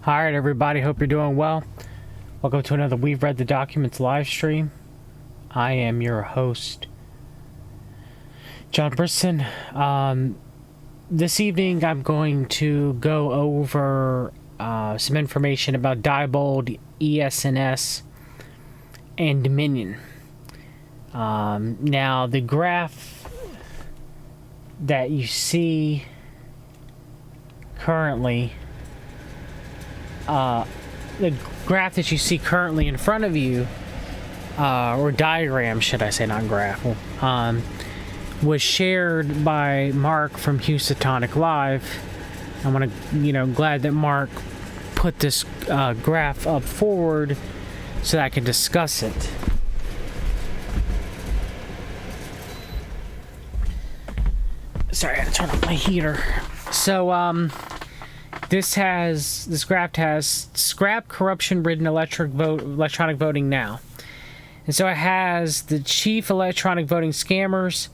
Alright everybody, hope you're doing well. Welcome to another We've Read the Documents live stream. I am your host, John Brisson. This evening I'm going to go over some information about Diebold, ES&S, and Dominion. Now the graph that you see currently the graph that you see currently in front of you, or diagram, should I say, not graph, was shared by Mark from Houstonic Live. I want to, glad that Mark put this graph up forward so that I can discuss it. Sorry, I had to turn off my heater. So, this graph has scrap corruption-ridden electronic voting now. And so it has the chief electronic voting scammers,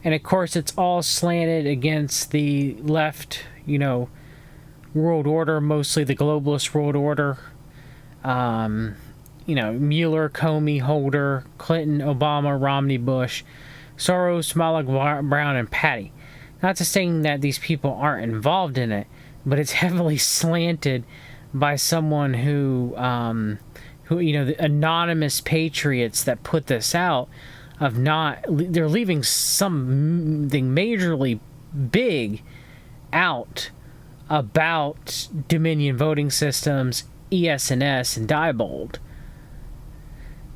and of course it's all slanted against the left, world order, mostly the globalist world order. Mueller, Comey, Holder, Clinton, Obama, Romney, Bush, Soros, Malak, Brown, and Patty. Not to say that these people aren't involved in it, but it's heavily slanted by someone who the anonymous patriots that put this out they're leaving something majorly big out about Dominion voting systems, ES&S, and Diebold.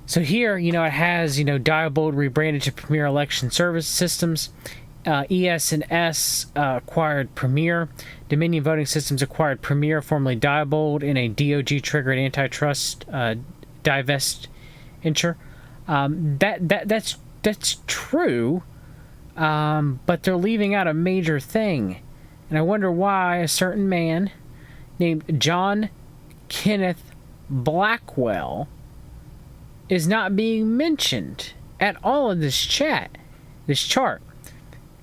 So here, it has, Diebold rebranded to Premier Election Service Systems. ES&S acquired Premier. Dominion Voting Systems acquired Premier, formerly Diebold, in a DOJ-triggered antitrust divestiture. That's true, but they're leaving out a major thing. And I wonder why a certain man named John Kenneth Blackwell is not being mentioned at all in this chart.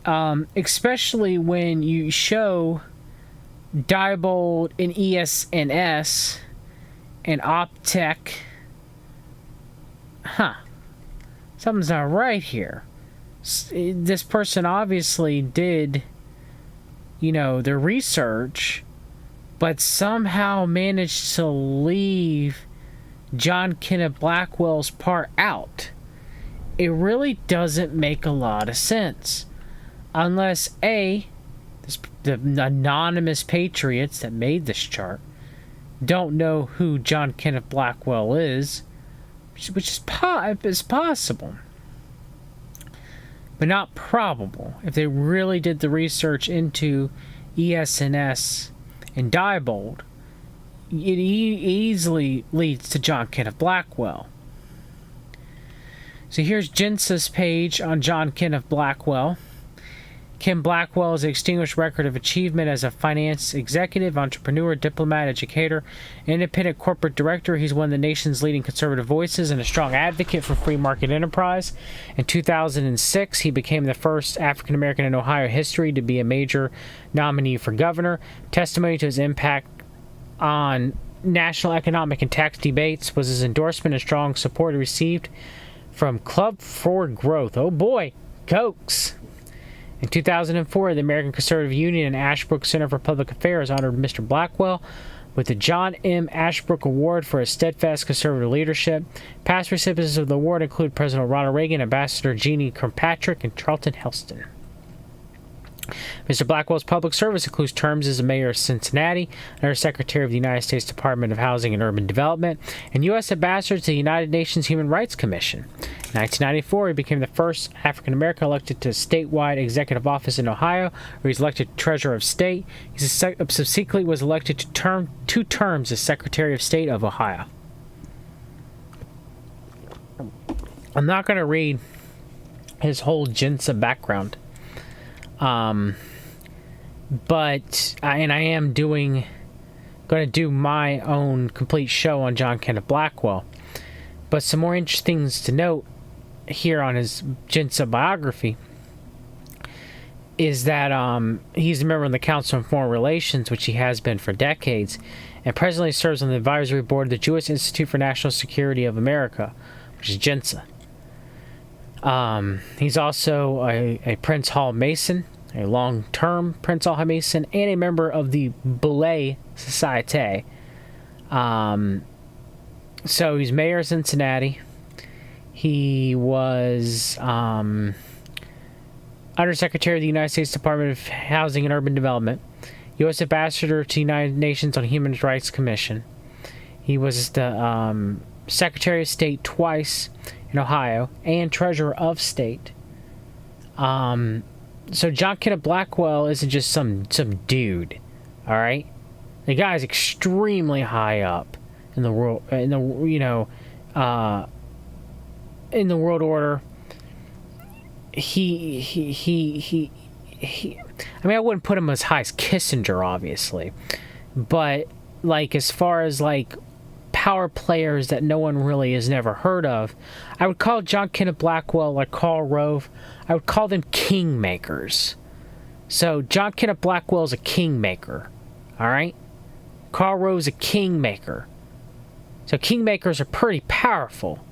Especially when you show Diebold and ES&S and Optech. Something's not right here. This person obviously did, their research, but somehow managed to leave John Kenneth Blackwell's part out. It really doesn't make a lot of sense. Unless, the anonymous patriots that made this chart don't know who John Kenneth Blackwell is, which is possible, but not probable. If they really did the research into ES&S and Diebold, it easily leads to John Kenneth Blackwell. So here's Jensa's page on John Kenneth Blackwell. Ken Blackwell has an distinguished record of achievement as a finance executive, entrepreneur, diplomat, educator, independent corporate director. He's one of the nation's leading conservative voices and a strong advocate for free market enterprise. In 2006, he became the first African American in Ohio history to be a major nominee for governor. Testimony to his impact on national economic and tax debates was his endorsement and strong support he received from Club for Growth. Oh boy, Cokes. In 2004, the American Conservative Union and Ashbrook Center for Public Affairs honored Mr. Blackwell with the John M. Ashbrook Award for his steadfast conservative leadership. Past recipients of the award include President Ronald Reagan, Ambassador Jeannie Kirkpatrick, and Charlton Heston. Mr. Blackwell's public service includes terms as the mayor of Cincinnati, under Secretary of the United States Department of Housing and Urban Development, and U.S. Ambassador to the United Nations Human Rights Commission. In 1994, he became the first African American elected to statewide executive office in Ohio, where he's elected Treasurer of State. He subsequently was elected to two terms as Secretary of State of Ohio. I'm not going to read his whole Jensa background. But I am going to do my own complete show on John Kenneth Blackwell. But some more interesting things to note here on his Jensa biography is that he's a member of the Council on Foreign Relations, which he has been for decades, and presently serves on the advisory board of the Jewish Institute for National Security of America, which is JINSA. He's also a Prince Hall Mason, a long-term Prince Hall Mason, and a member of the Ballots Society. So he's mayor of Cincinnati. He was Undersecretary of the United States Department of Housing and Urban Development, U.S. Ambassador to the United Nations on Human Rights Commission. He was the Secretary of State twice in Ohio and Treasurer of State. So John Kenneth Blackwell isn't just some dude, all right? The guy's extremely high up in the world, in the world order. He I mean, I wouldn't put him as high as Kissinger, obviously, but like as far as like power players that no one really has never heard of, I would call John Kenneth Blackwell, like Karl Rove, I would call them kingmakers. So John Kenneth Blackwell is a kingmaker, all right? Karl Rove's a kingmaker. So kingmakers are pretty powerful.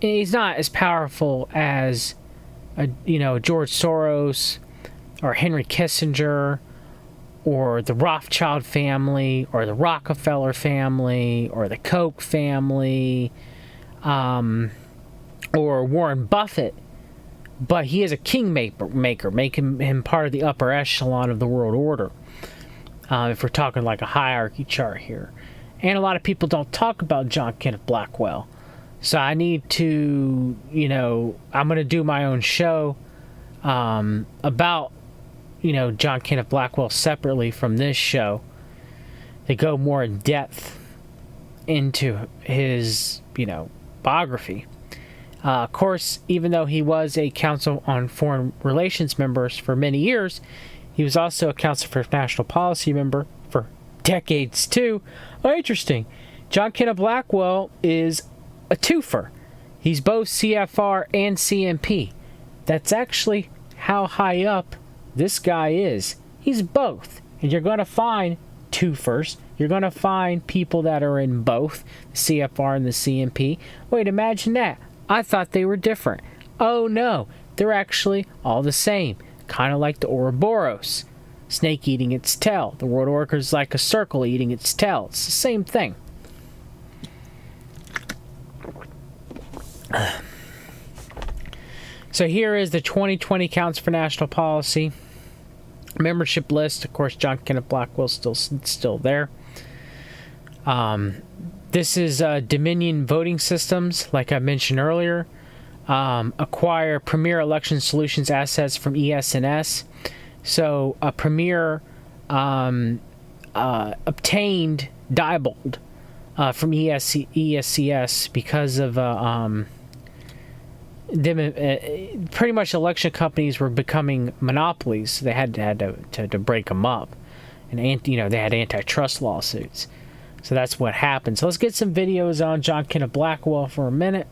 He's not as powerful as George Soros or Henry Kissinger or the Rothschild family or the Rockefeller family or the Koch family or Warren Buffett. But he is a kingmaker, making him part of the upper echelon of the world order. If we're talking like a hierarchy chart here. And a lot of people don't talk about John Kenneth Blackwell. So I need to, I'm going to do my own show about, John Kenneth Blackwell separately from this show to go more in depth into his, biography. Of course, even though he was a Council on Foreign Relations member for many years, he was also a Council for National Policy member for decades too. Oh, interesting. John Kenneth Blackwell is a twofer. He's both CFR and CMP. That's actually how high up this guy is. He's both. And you're going to find twofers. You're going to find people that are in both the CFR and the CMP. Wait, imagine that. I thought they were different. Oh no, they're actually all the same. Kind of like the Ouroboros. Snake eating its tail. The world order is like a circle eating its tail. It's the same thing. So here is the 2020 Council for National Policy membership list. Of course, John Kenneth Blackwell's still there. This is Dominion Voting Systems, like I mentioned earlier. Acquire Premier Election Solutions assets from ES&S. So Premier obtained Diebold from ESCS because of pretty much election companies were becoming monopolies. So they had to break them up, and they had antitrust lawsuits. So that's what happened. So let's get some videos on John Kenneth Blackwell for a minute.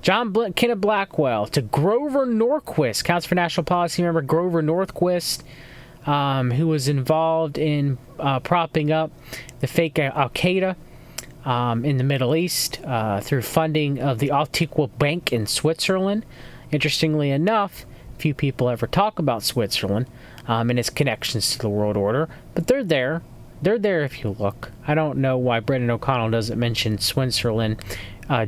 Kenneth Blackwell to Grover Norquist, Council for National Policy member Grover Norquist, who was involved in propping up the fake Al-Qaeda in the Middle East through funding of the Untitled Bank in Switzerland. Interestingly enough, few people ever talk about Switzerland and its connections to the world order, but they're there. They're there if you look. I don't know why Brendan O'Connell doesn't mention Switzerland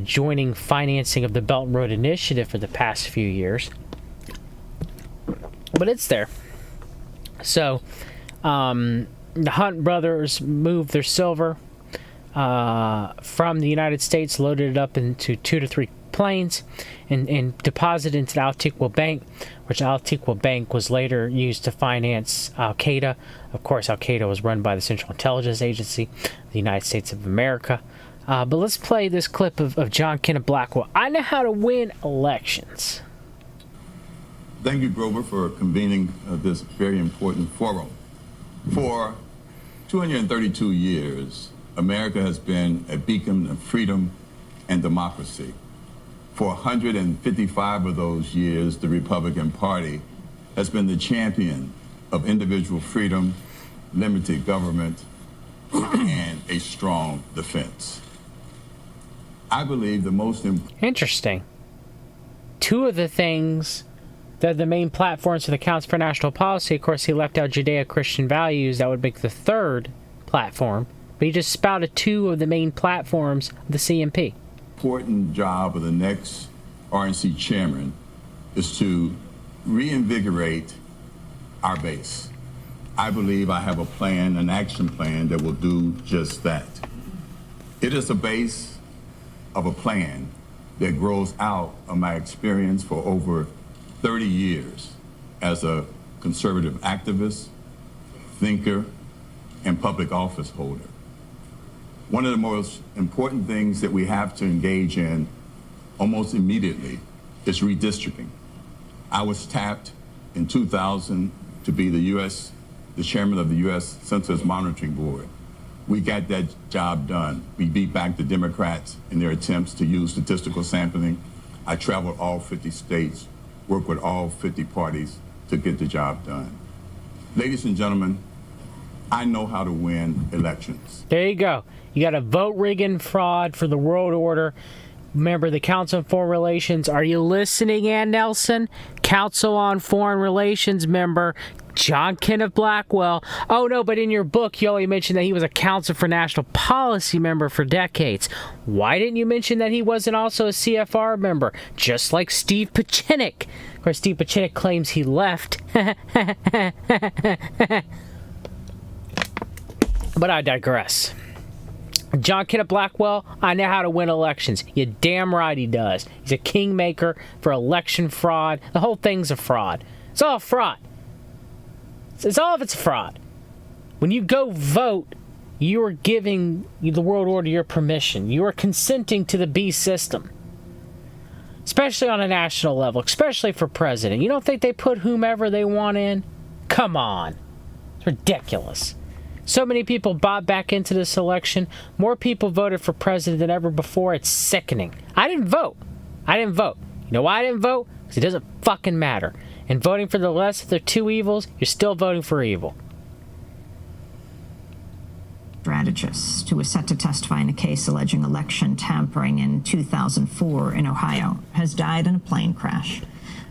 joining financing of the Belt and Road Initiative for the past few years. But it's there. So, the Hunt brothers moved their silver from the United States, loaded it up into 2 to 3 planes, and deposited into the Al-Tiqwa Bank, which Al-Tiqwa Bank was later used to finance Al-Qaeda. Of course, Al-Qaeda was run by the Central Intelligence Agency, the United States of America. But let's play this clip of John Kenneth Blackwell. I know how to win elections. Thank you, Grover, for convening this very important forum. For 232 years, America has been a beacon of freedom and democracy. For 155 of those years, the Republican Party has been the champion of individual freedom, limited government, and a strong defense. I believe the most important... Interesting. Two of the things that are the main platforms for the Council for National Policy, of course, he left out Judeo-Christian values. That would make the third platform. But he just spouted two of the main platforms of the CNP. Important job of the next RNC chairman is to reinvigorate our base. I believe I have a plan, an action plan that will do just that. It is a base of a plan that grows out of my experience for over 30 years as a conservative activist, thinker, and public office holder. One of the most important things that we have to engage in almost immediately is redistricting. I was tapped in 2000 to be the chairman of the U.S. Census Monitoring Board. We got that job done. We beat back the Democrats in their attempts to use statistical sampling. I traveled all 50 states, worked with all 50 parties to get the job done. Ladies and gentlemen, I know how to win elections. There you go. You got a vote rigging fraud for the world order. Remember the Council on Foreign Relations. Are you listening, Ann Nelson? Council on Foreign Relations member John Kenneth Blackwell. Oh, no, but in your book, you only mentioned that he was a Council for National Policy member for decades. Why didn't you mention that he wasn't also a CFR member, just like Steve Pachinik? Of course, Steve Pachinik claims he left. But I digress. John Kenneth Blackwell, I know how to win elections. You damn right he does. He's a kingmaker for election fraud. The whole thing's a fraud. It's all fraud. It's all of it's fraud. When you go vote, you are giving the world order your permission. You are consenting to the beast system. Especially on a national level, especially for president. You don't think they put whomever they want in? Come on. It's ridiculous. So many people bought back into this election. More people voted for president than ever before. It's sickening. I didn't vote. You know why I didn't vote? Because it doesn't fucking matter. And voting for the less of the two evils, you're still voting for evil. Strategist who was set to testify in a case alleging election tampering in 2004 in Ohio has died in a plane crash.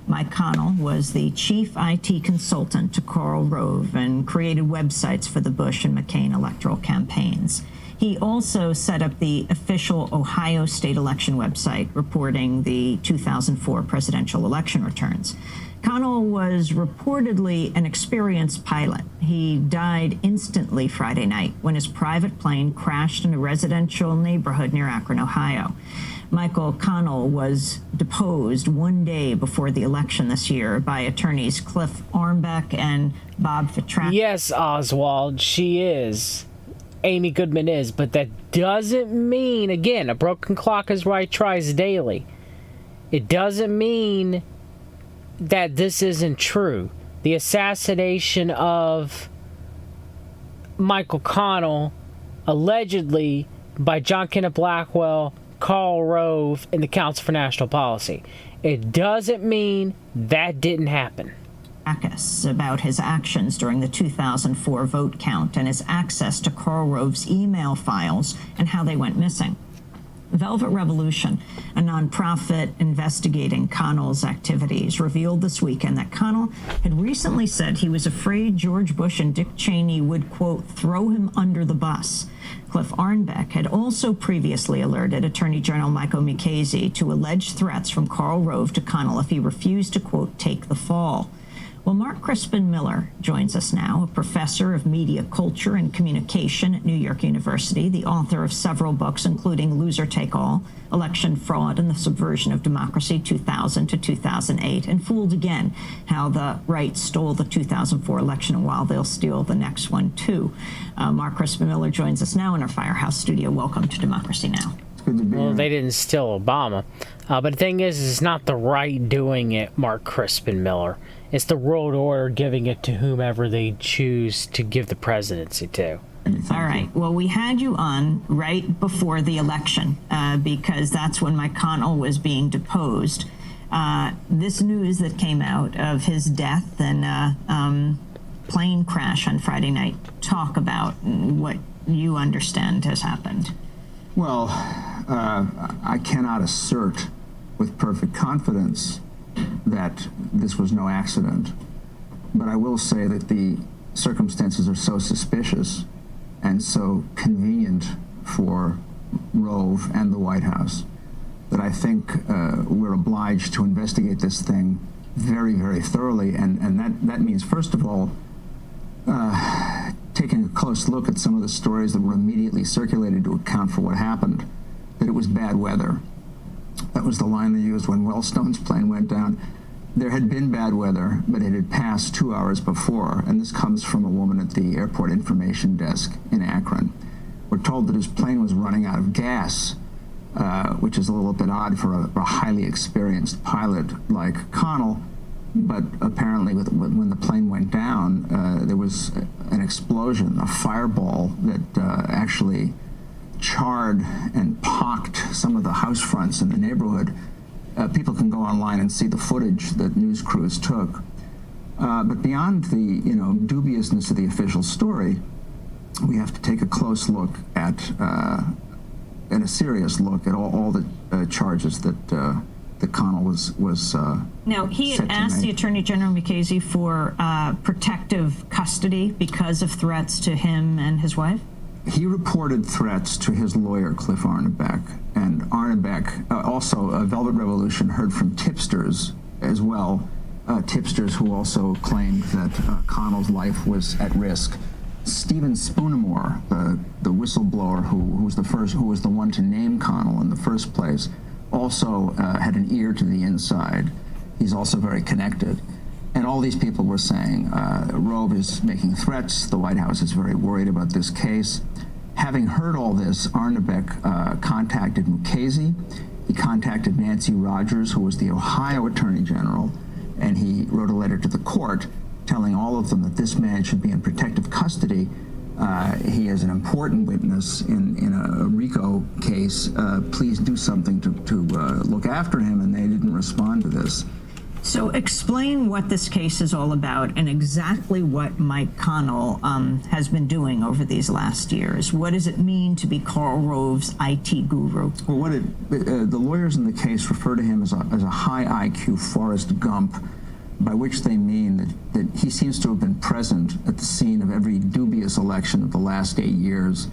Mike Connell was the chief IT consultant to Karl Rove and created websites for the Bush and McCain electoral campaigns. He also set up the official Ohio state election website reporting the 2004 presidential election returns. Connell was reportedly an experienced pilot. He died instantly Friday night when his private plane crashed in a residential neighborhood near Akron, Ohio. Michael Connell was deposed one day before the election this year by attorneys Cliff Armbeck and Bob Fitracki. Yes, Oswald, she is. Amy Goodman is, but that doesn't mean, again, a broken clock is right tries daily. It doesn't mean that this isn't true. The assassination of Michael Connell, allegedly by John Kenneth Blackwell, Karl Rove, and the Council for National Policy. It doesn't mean that didn't happen. About his actions during the 2004 vote count and his access to Karl Rove's email files and how they went missing. Velvet Revolution, a nonprofit investigating Connell's activities, revealed this weekend that Connell had recently said he was afraid George Bush and Dick Cheney would, quote, throw him under the bus. Cliff Arnbeck had also previously alerted Attorney General Michael Mukasey to alleged threats from Karl Rove to Connell if he refused to, quote, take the fall. Well, Mark Crispin Miller joins us now, a professor of media culture and communication at New York University, the author of several books, including Loser Take All, Election Fraud and the Subversion of Democracy, 2000 to 2008, and Fooled Again, How the Right Stole the 2004 Election and While They'll Steal the Next One, too. Mark Crispin Miller joins us now in our Firehouse studio. Welcome to Democracy Now! Well, they didn't steal Obama. But the thing is, it's not the right doing it, Mark Crispin Miller. It's the world order giving it to whomever they choose to give the presidency to. All right. Well, we had you on right before the election because that's when McConnell was being deposed. This news that came out of his death and plane crash on Friday night, talk about what you understand has happened. Well, I cannot assert with perfect confidence that this was no accident, but I will say that the circumstances are so suspicious and so convenient for Rove and the White House that I think we're obliged to investigate this thing very, very thoroughly, and that means, first of all, taking a close look at some of the stories that were immediately circulated to account for what happened, that it was bad weather. That was the line they used when Wellstone's plane went down. There had been bad weather, but it had passed 2 hours before, and this comes from a woman at the airport information desk in Akron. We're told that his plane was running out of gas, which is a little bit odd for a highly experienced pilot like Connell, but apparently when the plane went down, there was an explosion, a fireball that actually charred and pocked some of the house fronts in the neighborhood. People can go online and see the footage that news crews took. But beyond the dubiousness of the official story, we have to take a close look at, and a serious look at all the charges that Connell was Now, he had asked the Attorney General Mukasey for protective custody because of threats to him and his wife? He reported threats to his lawyer, Cliff Arnebeck, and Arnebeck, also Velvet Revolution, heard from tipsters as well, tipsters who also claimed that Connell's life was at risk. Stephen Spoonamore, the whistleblower who was the one to name Connell in the first place, also had an ear to the inside. He's also very connected. And all these people were saying, Rove is making threats, the White House is very worried about this case. Having heard all this, Arnebeck contacted Mukasey, he contacted Nancy Rogers, who was the Ohio Attorney General, and he wrote a letter to the court telling all of them that this man should be in protective custody. He is an important witness in a RICO case. Please do something to look after him, and they didn't respond to this. So explain what this case is all about and exactly what Mike Connell has been doing over these last years. What does it mean to be Karl Rove's IT guru? Well, the lawyers in the case refer to him as a high IQ Forrest Gump, by which they mean that he seems to have been present at the scene of every dubious election of the last 8 years.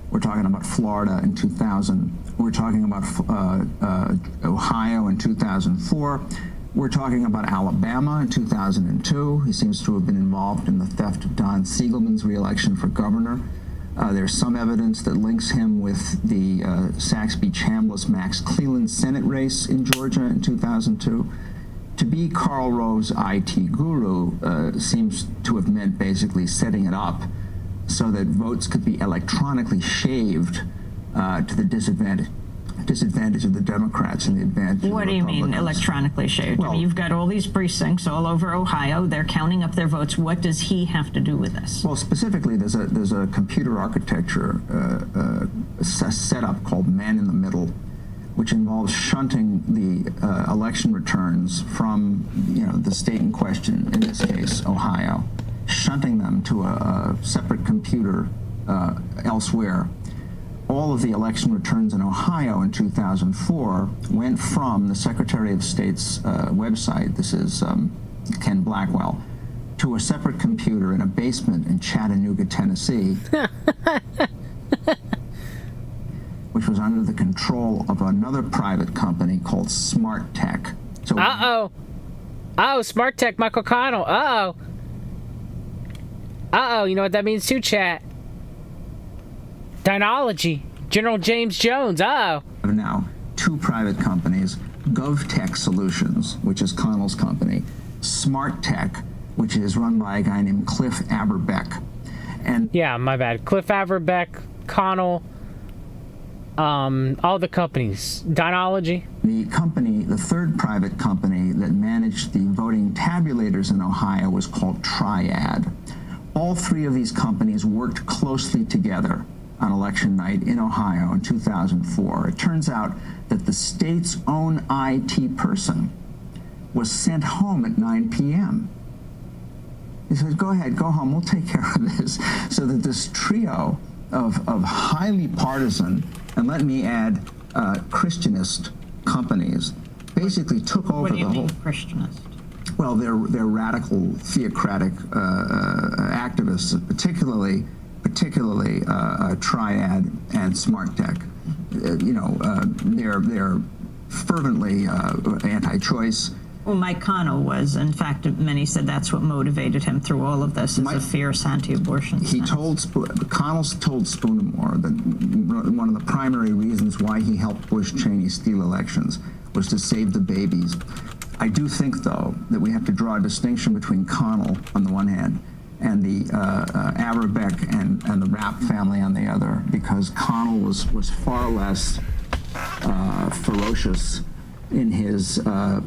We're talking about Florida in 2000. We're talking about Ohio in 2004. We're talking about Alabama in 2002. He seems to have been involved in the theft of Don Siegelman's reelection for governor. There's some evidence that links him with the Saxby-Chambliss-Max Cleland Senate race in Georgia in 2002. To be Karl Rove's IT guru seems to have meant basically setting it up so that votes could be electronically shaved to the disadvantage of the Democrats and the advantage of the Republicans. What do you mean electronically shaved? Well, I mean, you've got all these precincts all over Ohio. They're counting up their votes. What does he have to do with this? Well, specifically, there's a computer architecture setup called Man in the Middle, which involves shunting the election returns from the state in question, in this case, Ohio, shunting them to a separate computer elsewhere. All of the election returns in Ohio in 2004 went from the Secretary of State's website, this is Ken Blackwell, to a separate computer in a basement in Chattanooga, Tennessee, which was under the control of another private company called Smart Tech. So Smart Tech, Michael Connell. You know what that means too, chat? Dynology. General James Jones. Now, two private companies, GovTech Solutions, which is Connell's company, Smart Tech, which is run by a guy named Cliff Averbeck. And yeah, my bad. Cliff Averbeck, Connell, all the companies. Dynology. The third private company that managed the voting tabulators in Ohio was called Triad. all three of these companies worked closely together on election night in Ohio in 2004. It turns out that the state's own IT person was sent home at 9 p.m. He said, go ahead, go home, we'll take care of this. So that this trio of highly partisan, and let me add, Christianist companies basically took over What do you the mean, whole... Christianist? Well, they're radical theocratic activists, particularly Triad and Smart Tech. They're fervently anti-choice. Well, Mike Connell was. In fact, many said that's what motivated him through all of this, is a fierce anti-abortion stance. Connell told Spoonamore that one of the primary reasons why he helped Bush Cheney steal elections was to save the babies. I do think, though, that we have to draw a distinction between Connell on the one hand and the Averbeck and the Rapp family on the other, because Connell was far less ferocious in his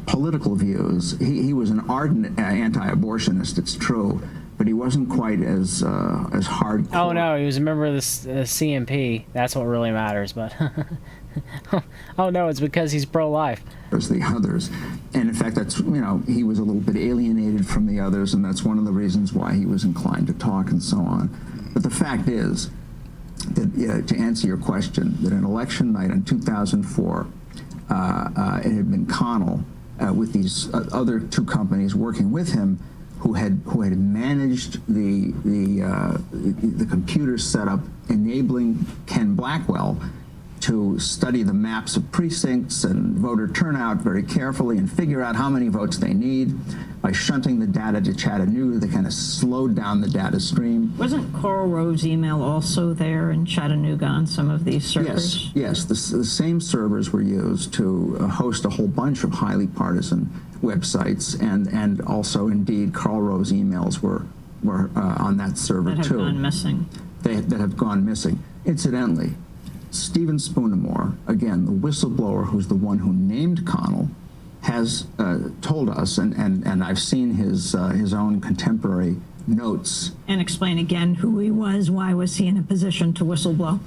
political views. He was an ardent anti-abortionist, it's true, but he wasn't quite as hardcore. Oh no, he was a member of the CMP. That's what really matters. But oh no, it's because he's pro-life. As the others, and in fact, that's he was a little bit alienated from the others, and that's one of the reasons why he was inclined to talk and so on. But the fact is that to answer your question, that an election night in 2004. It had been Connell with these other two companies working with him, who had managed the computer setup, enabling Ken Blackwell to study the maps of precincts and voter turnout very carefully and figure out how many votes they need. By shunting the data to Chattanooga, they kind of slowed down the data stream. Wasn't Karl Rove's email also there in Chattanooga on some of these servers? Yes. The same servers were used to host a whole bunch of highly partisan websites, and also, indeed, Karl Rove's emails were on that server, that have gone missing. That have gone missing. Incidentally, Stephen Spoonamore, again, the whistleblower who's the one who named Connell, has told us, and I've seen his own contemporary notes. And explain again who he was. Why was he in a position to whistleblow?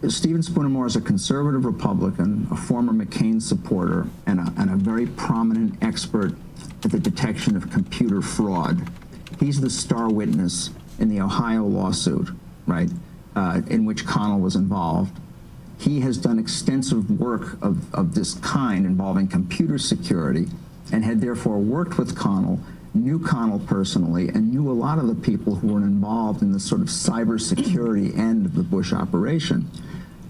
Stephen Spoonamore is a conservative Republican, a former McCain supporter, and a very prominent expert at the detection of computer fraud. He's the star witness in the Ohio lawsuit, right, in which Connell was involved. He has done extensive work of this kind involving computer security, and had therefore worked with Connell, knew Connell personally, and knew a lot of the people who were involved in the sort of cybersecurity end of the Bush operation.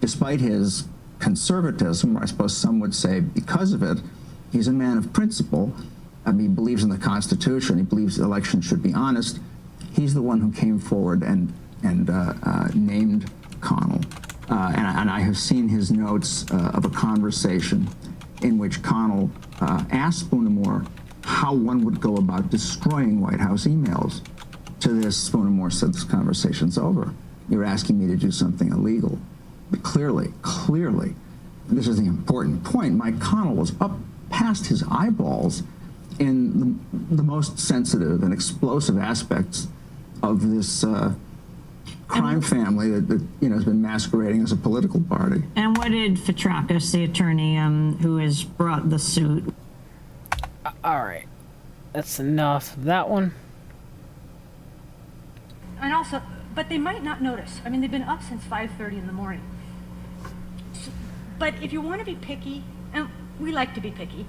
Despite his conservatism, or I suppose some would say because of it, he's a man of principle. I mean, he believes in the Constitution. He believes the election should be honest. He's the one who came forward and named Connell. And I have seen his notes of a conversation in which Connell asked Spoonamore how one would go about destroying White House emails. To this, Spoonamore said, "This conversation's over. You're asking me to do something illegal." But clearly, this is the important point, Mike Connell was up past his eyeballs in the most sensitive and explosive aspects of this crime family that has been masquerading as a political party. And what did Fitrakis, the attorney who has brought the suit? All right, that's enough of that one. And also, but they might not notice. I mean, they've been up since 5:30 in the morning. But if you want to be picky, and we like to be picky,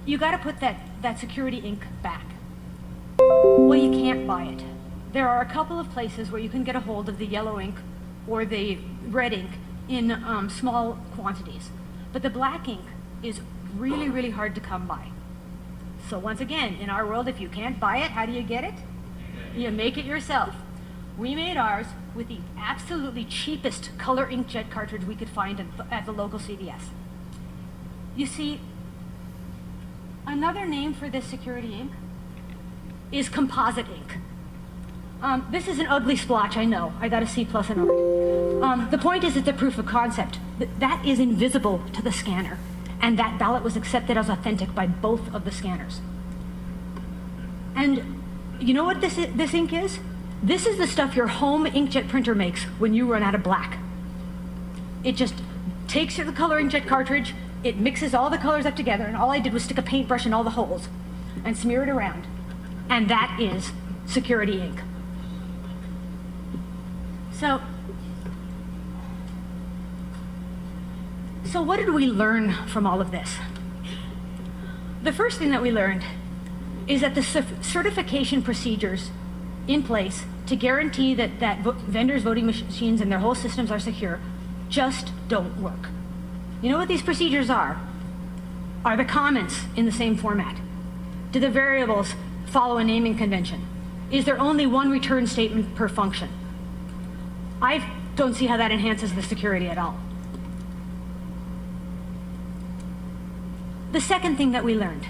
you got to put that security ink back. Well, you can't buy it. There are a couple of places where you can get a hold of the yellow ink or the red ink in small quantities. But the black ink is really, really hard to come by. So once again, in our world, if you can't buy it, how do you get it? You make it yourself. We made ours with the absolutely cheapest color inkjet cartridge we could find at the local CVS. You see, another name for this security ink is composite ink. This is an ugly splotch, I know. I got a C+ in art. The point is, it's a proof of concept. That is invisible to the scanner, and that ballot was accepted as authentic by both of the scanners. And you know what this ink is? This is the stuff your home inkjet printer makes when you run out of black. It just takes the color inkjet cartridge, it mixes all the colors up together, and all I did was stick a paintbrush in all the holes and smear it around. And that is security ink. So what did we learn from all of this? The first thing that we learned is that the certification procedures in place to guarantee that vendors' voting machines and their whole systems are secure just don't work. You know what these procedures are? Are the comments in the same format? Do the variables follow a naming convention? Is there only one return statement per function? I don't see how that enhances the security at all. The second thing that we learned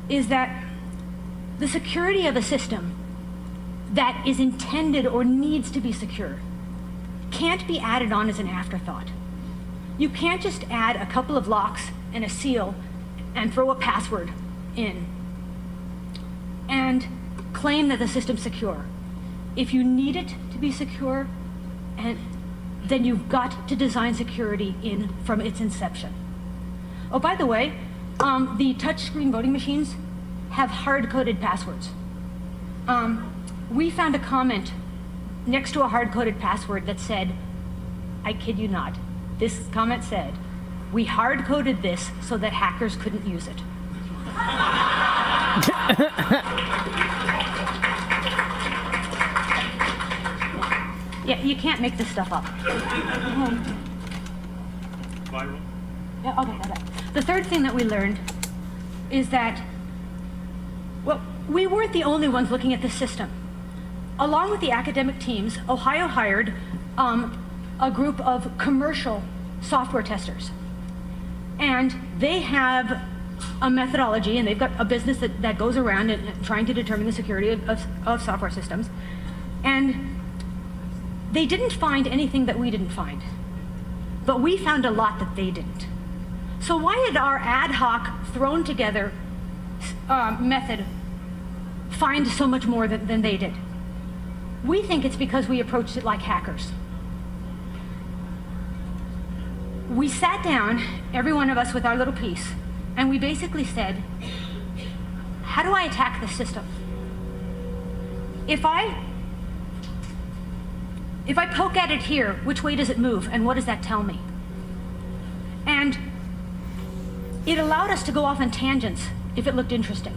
is that the security of a system that is intended or needs to be secure can't be added on as an afterthought. You can't just add a couple of locks and a seal and throw a password in and claim that the system's secure. If you need it to be secure, then you've got to design security in from its inception. Oh, by the way, the touchscreen voting machines have hard-coded passwords. We found a comment next to a hard-coded password that said, I kid you not, this comment said, "We hard-coded this so that hackers couldn't use it." Yeah, you can't make this stuff up. Viral. Yeah, okay. The third thing that we learned is that, well, we weren't the only ones looking at this system. Along with the academic teams, Ohio hired a group of commercial software testers. And they have a methodology, and they've got a business that goes around and trying to determine the security of software systems. And they didn't find anything that we didn't find. But we found a lot that they didn't. So why did our ad hoc, thrown together method find so much more than they did? We think it's because we approached it like hackers. We sat down, every one of us with our little piece, and we basically said, how do I attack this system? If I poke at it here, which way does it move, and what does that tell me? And it allowed us to go off on tangents if it looked interesting.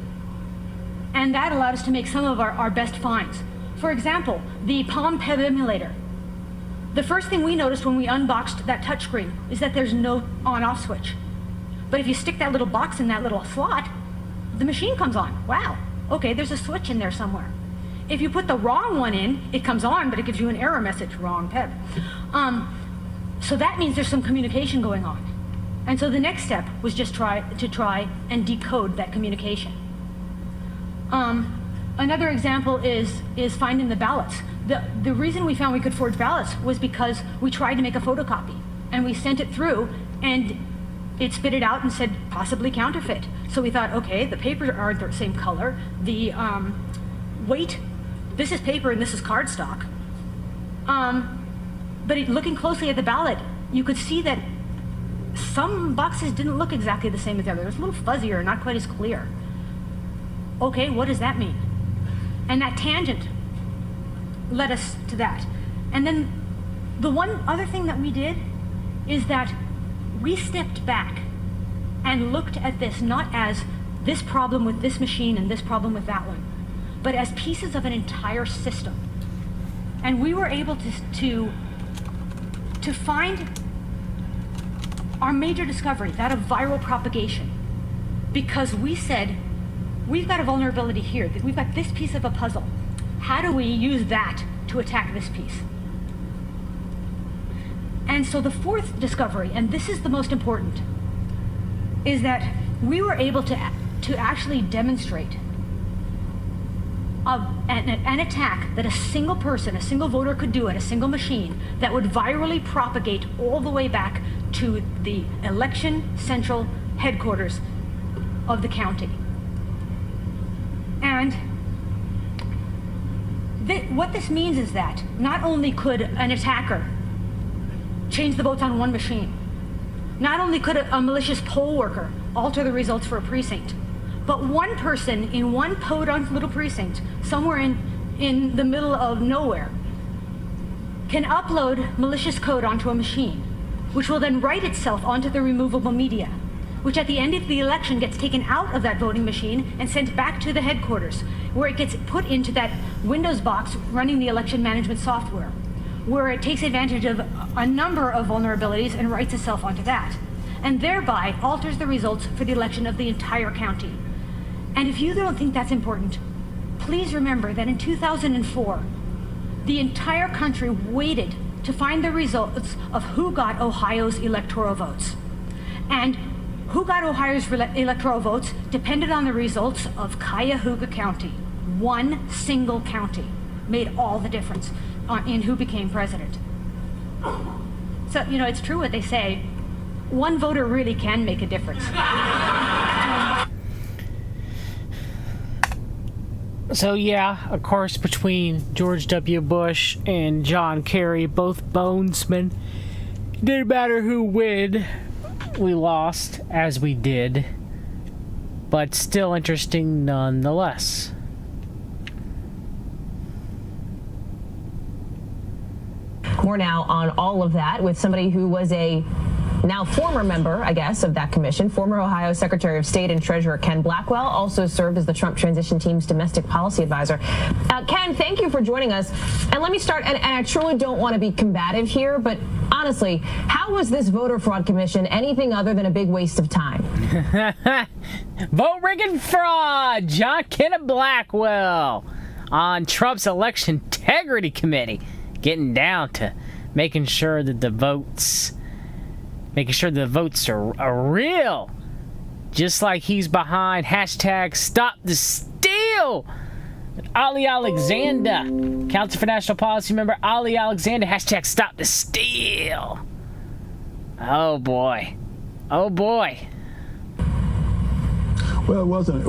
And that allowed us to make some of our best finds. For example, the Palm Peb emulator. The first thing we noticed when we unboxed that touchscreen is that there's no on-off switch. But if you stick that little box in that little slot, the machine comes on. Wow, okay, there's a switch in there somewhere. If you put the wrong one in, it comes on, but it gives you an error message, wrong Peb. So that means there's some communication going on. And so the next step was just to try and decode that communication. Another example is finding the ballots. The reason we found we could forge ballots was because we tried to make a photocopy, and we sent it through, and it spit it out and said possibly counterfeit. So we thought, okay, the papers aren't the same color. The weight, this is paper and this is cardstock. But looking closely at the ballot, you could see that some boxes didn't look exactly the same as the other. It was a little fuzzier, not quite as clear. Okay, what does that mean? And that tangent led us to that. And then the one other thing that we did is that we stepped back and looked at this not as this problem with this machine and this problem with that one, but as pieces of an entire system. And we were able to find our major discovery, that of viral propagation, because we said, we've got a vulnerability here. We've got this piece of a puzzle. How do we use that to attack this piece? And so the fourth discovery, and this is the most important, is that we were able to actually demonstrate an attack that a single person, a single voter could do at a single machine that would virally propagate all the way back to the election central headquarters of the county. And What this means is that not only could an attacker change the votes on one machine, not only could a malicious poll worker alter the results for a precinct, but one person in one podunk little precinct, somewhere in the middle of nowhere, can upload malicious code onto a machine, which will then write itself onto the removable media, which at the end of the election gets taken out of that voting machine and sent back to the headquarters, where it gets put into that Windows box running the election management software, where it takes advantage of a number of vulnerabilities and writes itself onto that, and thereby alters the results for the election of the entire county. And if you don't think that's important, please remember that in 2004, the entire country waited to find the results of who got Ohio's electoral votes. And who got Ohio's electoral votes depended on the results of Cuyahoga County. One single county made all the difference in who became president. So, you know, it's true what they say. One voter really can make a difference. So yeah, of course, between George W. Bush and John Kerry, both bonesmen, it didn't matter who win, we lost, as we did, but still interesting nonetheless. More now on all of that with somebody who was a now former member, I guess, of that commission. Former Ohio Secretary of State and Treasurer Ken Blackwell also served as the Trump transition team's domestic policy advisor. Ken, thank you for joining us. And let me start, and I truly don't want to be combative here, but honestly, how was this voter fraud commission anything other than a big waste of time? Vote rigging fraud! John Kenneth Blackwell on Trump's election integrity committee, getting down to making sure that the votes are real. Just like he's behind hashtag Stop the Steal. Ali Alexander, Council for National Policy member Ali Alexander, hashtag Stop the Steal. Oh boy. Oh boy. Well, it wasn't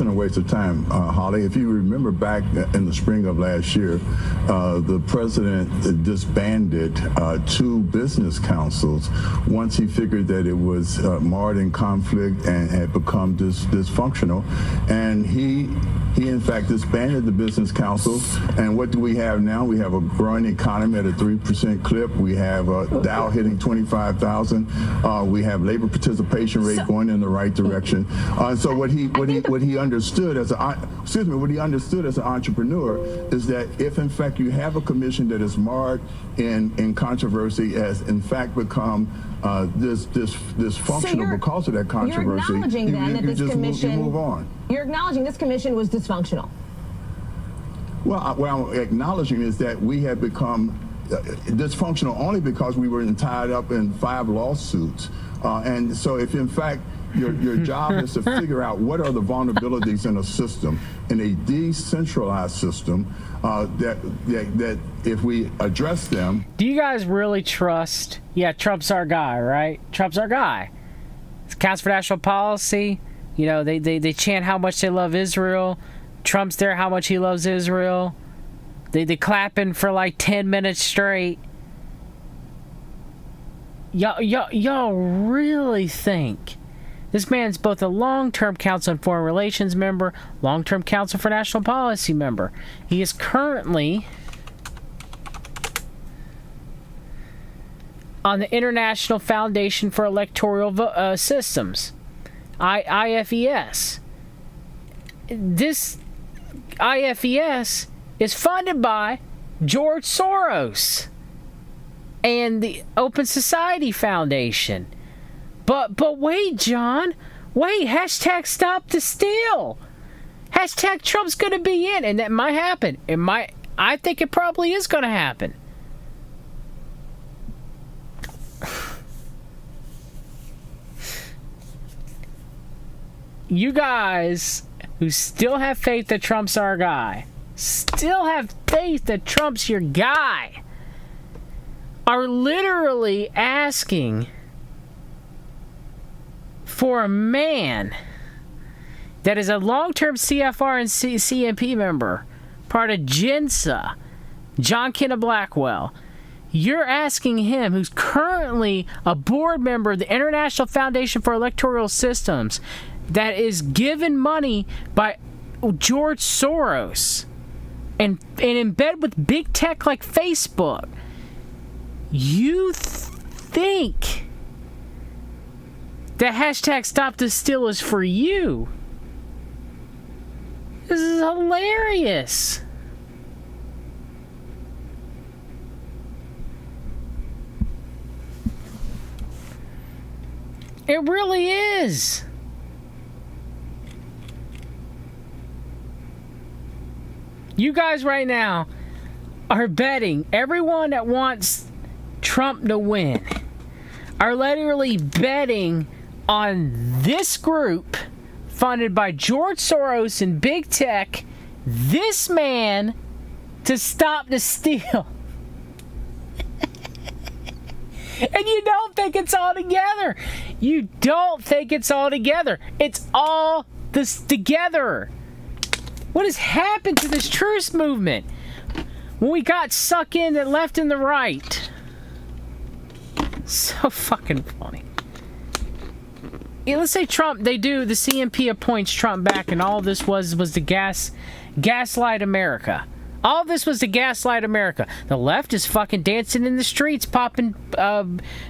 a waste of time, Holly. If you remember back in the spring of last year, the president disbanded 2 business councils once he figured that it was marred in conflict and had become dysfunctional. And he in fact disbanded the business councils. And what do we have now? We have a growing economy at a 3% clip. We have Dow hitting 25,000. We have labor participation rate going in the right direction. So what he understood as an entrepreneur is that if in fact you have a commission that is marred in controversy, has in fact become dysfunctional because of that controversy, you're acknowledging then that this commission, you move on. You're acknowledging this commission was dysfunctional. Well, what I'm acknowledging is that we have become dysfunctional only because we were tied up in 5 lawsuits. And so if in fact your job is to figure out what are the vulnerabilities in a system, in a decentralized system, that if we address them. Do you guys really trust? Yeah, Trump's our guy, right? Trump's our guy. It's Council for National Policy. You know, they chant how much they love Israel. Trump's there, how much he loves Israel. They clapping for like 10 minutes straight. Y'all really think this man's both a long-term Council on Foreign Relations member, long-term Council for National Policy member. He is currently on the International Foundation for Electoral Systems, IFES. This IFES is funded by George Soros and the Open Society Foundation. But wait, John. Wait, hashtag Stop the Steal. Hashtag Trump's going to be in, and that might happen. I think it probably is going to happen. You guys who still have faith that Trump's our guy, still have faith that Trump's your guy, are literally asking for a man that is a long-term CFR and CMP member, part of GINSA, John Kenneth Blackwell. You're asking him, who's currently a board member of the International Foundation for Electoral Systems, that is given money by George Soros and in bed with big tech like Facebook. You think that hashtag Stop the Steal is for you? This is hilarious. It really is. You guys right now are betting, everyone that wants Trump to win are literally betting on this group funded by George Soros and big tech, this man, to stop the steal. And you don't think it's all together. You don't think it's all together. It's all this together. What has happened to this truce movement when we got sucked in the left and the right? So fucking funny. Yeah, let's say Trump, the CMP appoints Trump back, and all this was to gaslight America. All this was to gaslight America. The left is fucking dancing in the streets, popping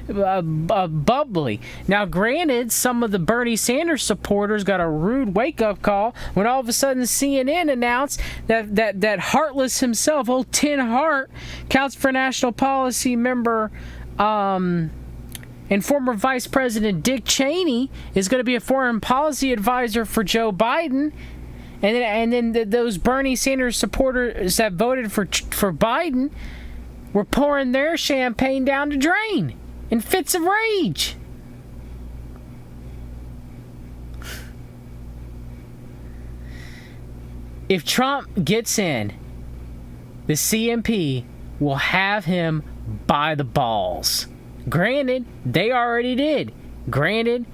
bubbly. Now, granted, some of the Bernie Sanders supporters got a rude wake-up call when all of a sudden CNN announced that Heartless himself, old Tin Hart, Council for National Policy member, and former Vice President Dick Cheney is going to be a foreign policy advisor for Joe Biden. And then those Bernie Sanders supporters that voted for Biden were pouring their champagne down the drain in fits of rage. If Trump gets in, the CMP will have him by the balls. Granted, they already did. Granted,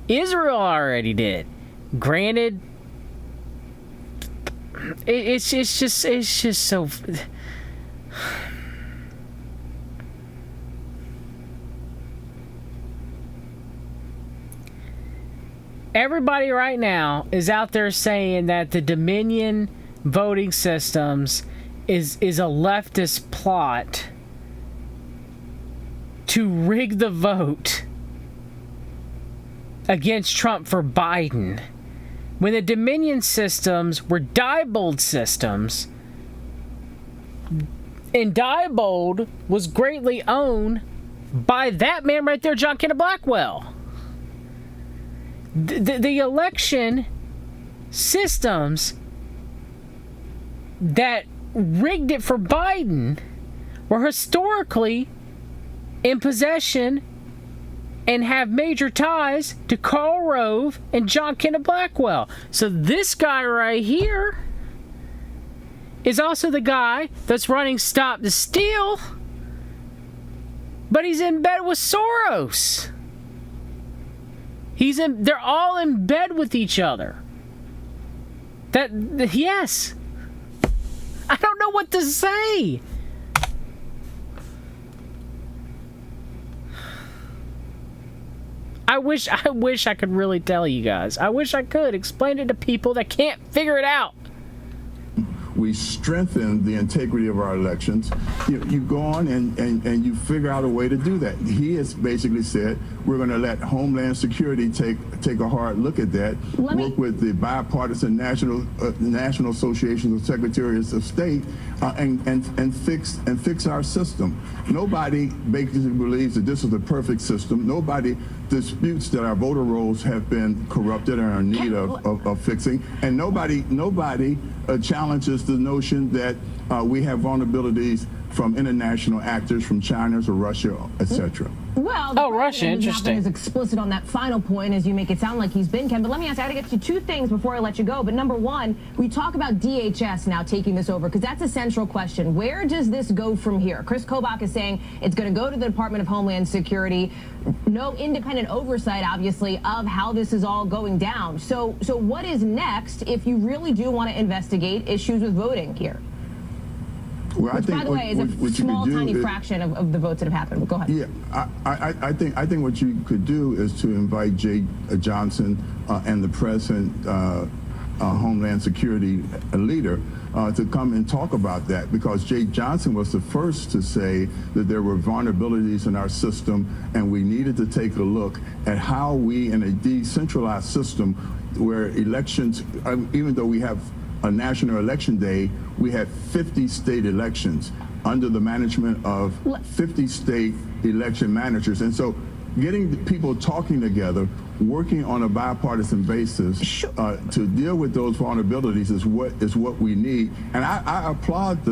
Israel already did. Granted, it's just so. Everybody right now is out there saying that the Dominion voting systems is a leftist plot to rig the vote against Trump for Biden. When the Dominion systems were Diebold systems, and Diebold was greatly owned by that man right there, John Kenneth Blackwell. The election systems that rigged it for Biden were historically in possession and have major ties to Karl Rove and John Kenneth Blackwell. So this guy right here is also the guy that's running Stop the Steal, but he's in bed with Soros. They're all in bed with each other. Yes. I don't know what to say. I wish I could really tell you guys. I wish I could explain it to people that can't figure it out. We strengthen the integrity of our elections. You go on and you figure out a way to do that. He has basically said we're going to let Homeland Security take a hard look at that, work with the bipartisan national associations of secretaries of state, and fix our system. Nobody basically believes that this is the perfect system. Nobody disputes that our voter rolls have been corrupted and are in need of fixing, and nobody challenges the notion that we have vulnerabilities from international actors, from China or Russia, etc. Well, Russia, interesting. Is explicit on that final point, as you make it sound like he's been, Ken. But let me ask you, I got to get you two things before I let you go. But number one, we talk about DHS now taking this over, because that's a central question. Where does this go from here? Chris Kobach is saying it's going to go to the Department of Homeland Security. No independent oversight, obviously, of how this is all going down. So what is next if you really do want to investigate issues with voting here? Well, which, by the way, is a small, tiny fraction of the votes that have happened. Go ahead. Yeah, I think what you could do is to invite Jay Johnson and the present Homeland Security leader to come and talk about that, because Jay Johnson was the first to say that there were vulnerabilities in our system and we needed to take a look at how we, in a decentralized system where elections, even though we have a national election day, we had 50 state elections under the management of 50 state election managers. And so getting people talking together, working on a bipartisan basis to deal with those vulnerabilities is what we need. And I applaud the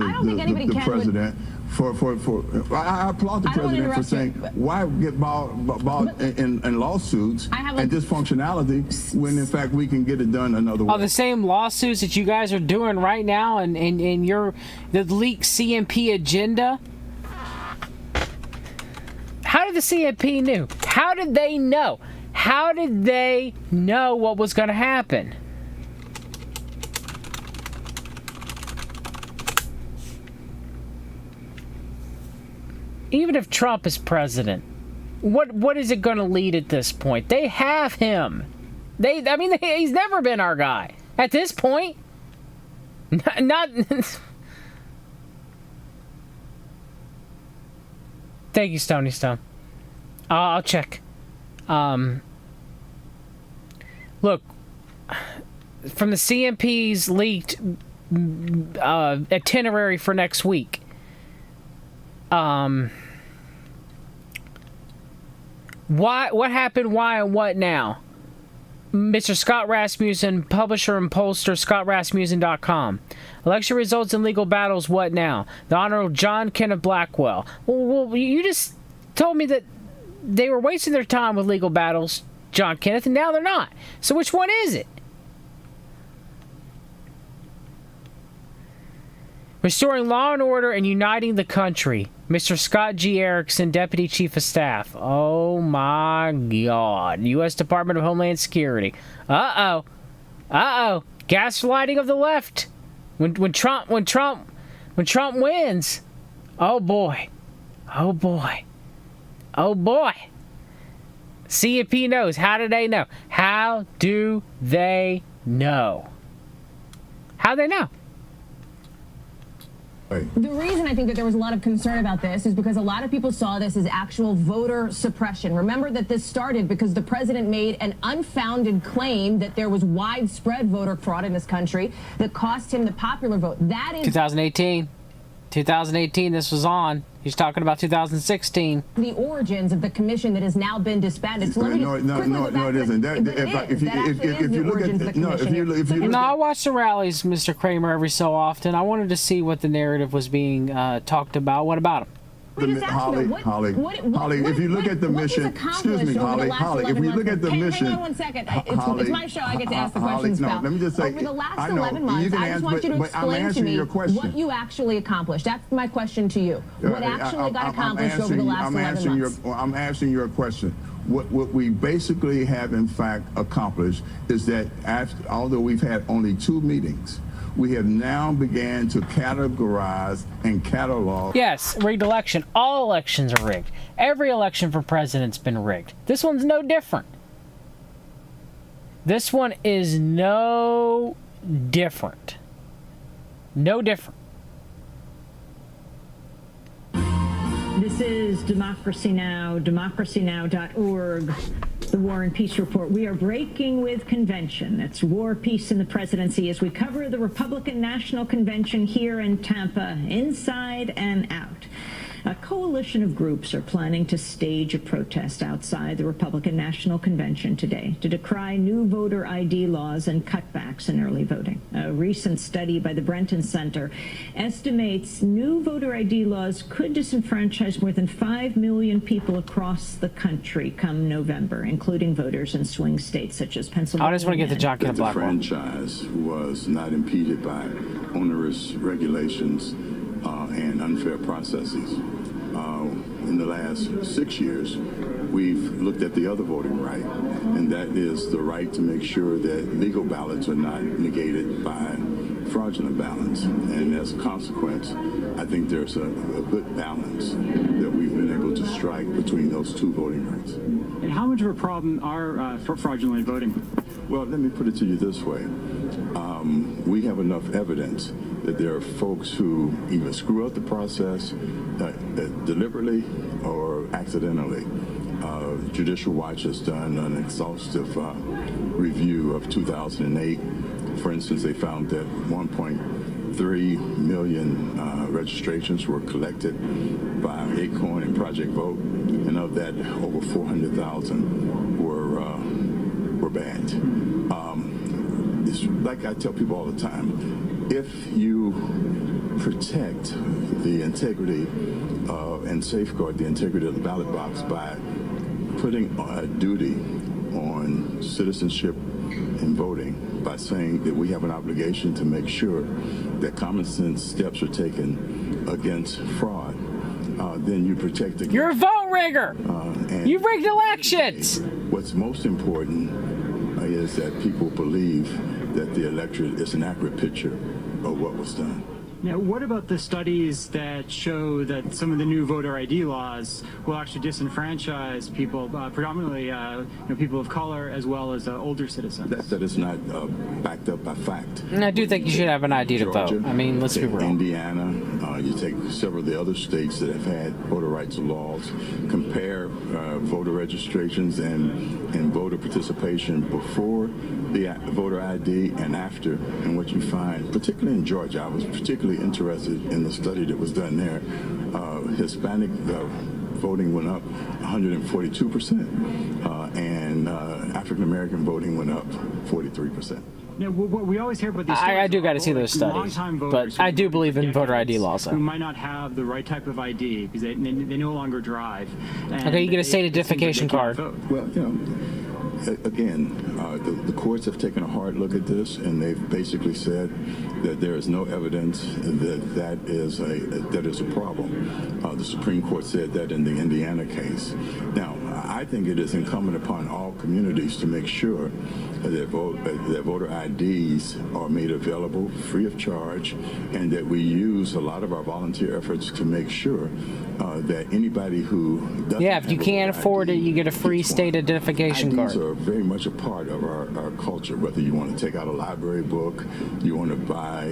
president I applaud the president for saying, why get bogged in lawsuits and dysfunctionality when in fact we can get it done another way. The same lawsuits that you guys are doing right now and the leaked CMP agenda. How did the CMP know? How did they know? How did they know what was going to happen? Even if Trump is president, what is it going to lead at this point? They have him. He's never been our guy at this point. Not. Thank you, Stony Stone. I'll check. Look, from the CMP's leaked itinerary for next week. What happened, why, and what now? Mr. Scott Rasmussen, publisher and pollster, ScottRasmussen.com. Election results and legal battles, what now? The Honorable John Kenneth Blackwell. Well, you just told me that they were wasting their time with legal battles, John Kenneth, and now they're not. So which one is it? Restoring law and order and uniting the country. Mr. Scott G. Erickson, Deputy Chief of Staff. Oh my God. U.S. Department of Homeland Security. Uh-oh. Gaslighting of the left. When Trump wins. Oh boy. CMP knows. How do they know? How do they know? How do they know? The reason I think that there was a lot of concern about this is because a lot of people saw this as actual voter suppression. Remember that this started because the president made an unfounded claim that there was widespread voter fraud in this country that cost him the popular vote. That is 2018, this was on. He's talking about 2016. The origins of the commission that has now been disbanded. So let me no, it isn't. I watch the rallies, Mr. Kramer, every so often. I wanted to see what the narrative was being talked about. What about him? Holly, if you look at the mission, excuse me, Holly, if we look at the mission. Hang on 1 second. It's my show. I get to ask the questions about. Let me just say, over the last 11 months, I just want you to explain to me what you actually accomplished. That's my question to you. What actually got accomplished over the last 11 months? I'm answering your question. What we basically have, in fact, accomplished is that although we've had only 2 meetings, we have now began to categorize and catalog. Yes, rigged election. All elections are rigged. Every election for president's been rigged. This one's no different. This one is no different. No different. This is Democracy Now!, democracynow.org, the War and Peace Report. We are breaking with convention. That's war, peace, and the presidency as we cover the Republican National Convention here in Tampa, inside and out. A coalition of groups are planning to stage a protest outside the Republican National Convention today to decry new voter ID laws and cutbacks in early voting. A recent study by the Brenton Center estimates new voter ID laws could disenfranchise more than 5 million people across the country come November, including voters in swing states such as Pennsylvania. I just want to get to John Kenneth Blackwell. The franchise was not impeded by onerous regulations and unfair processes. In the last 6 years, we've looked at the other voting right, and that is the right to make sure that legal ballots are not negated by fraudulent ballots. And as a consequence, I think there's a good balance that we've been able to strike between those two voting rights. And how much of a problem are fraudulent voting? Well, let me put it to you this way. We have enough evidence that there are folks who either screw up the process deliberately or accidentally. Judicial Watch has done an exhaustive review of 2008. For instance, they found that 1.3 million registrations were collected by Acorn and Project Vote, and of that, over 400,000 were banned. It's like I tell people all the time, if you protect the integrity and safeguard the integrity of the ballot box by putting a duty on citizenship and voting, by saying that we have an obligation to make sure that common sense steps are taken against fraud, then you protect the... You're a vote rigger! You rigged elections! What's most important is that people believe that the electorate is an accurate picture of what was done. Now, what about the studies that show that some of the new voter ID laws will actually disenfranchise people, predominantly people of color, as well as older citizens? That is not backed up by fact. And I do think you should have an ID to vote. I mean, let's be real. Indiana, you take several of the other states that have had voter rights laws, compare voter registrations and voter participation before the voter ID and after, and what you find, particularly in Georgia, I was particularly interested in the study that was done there. Hispanic voting went up 142%, and African American voting went up 43%. Now, we always hear about these. I do got to see those studies, but I do believe in voter ID laws. Who might not have the right type of ID because they no longer drive. Okay, you get a state identification card. Well, again, the courts have taken a hard look at this, and they've basically said that there is no evidence that is a problem. The Supreme Court said that in the Indiana case. Now, I think it is incumbent upon all communities to make sure that voter IDs are made available free of charge, and that we use a lot of our volunteer efforts to make sure that anybody who doesn't if you can't afford it, you get a free state identification card. IDs are very much a part of our culture, whether you want to take out a library book, you want to buy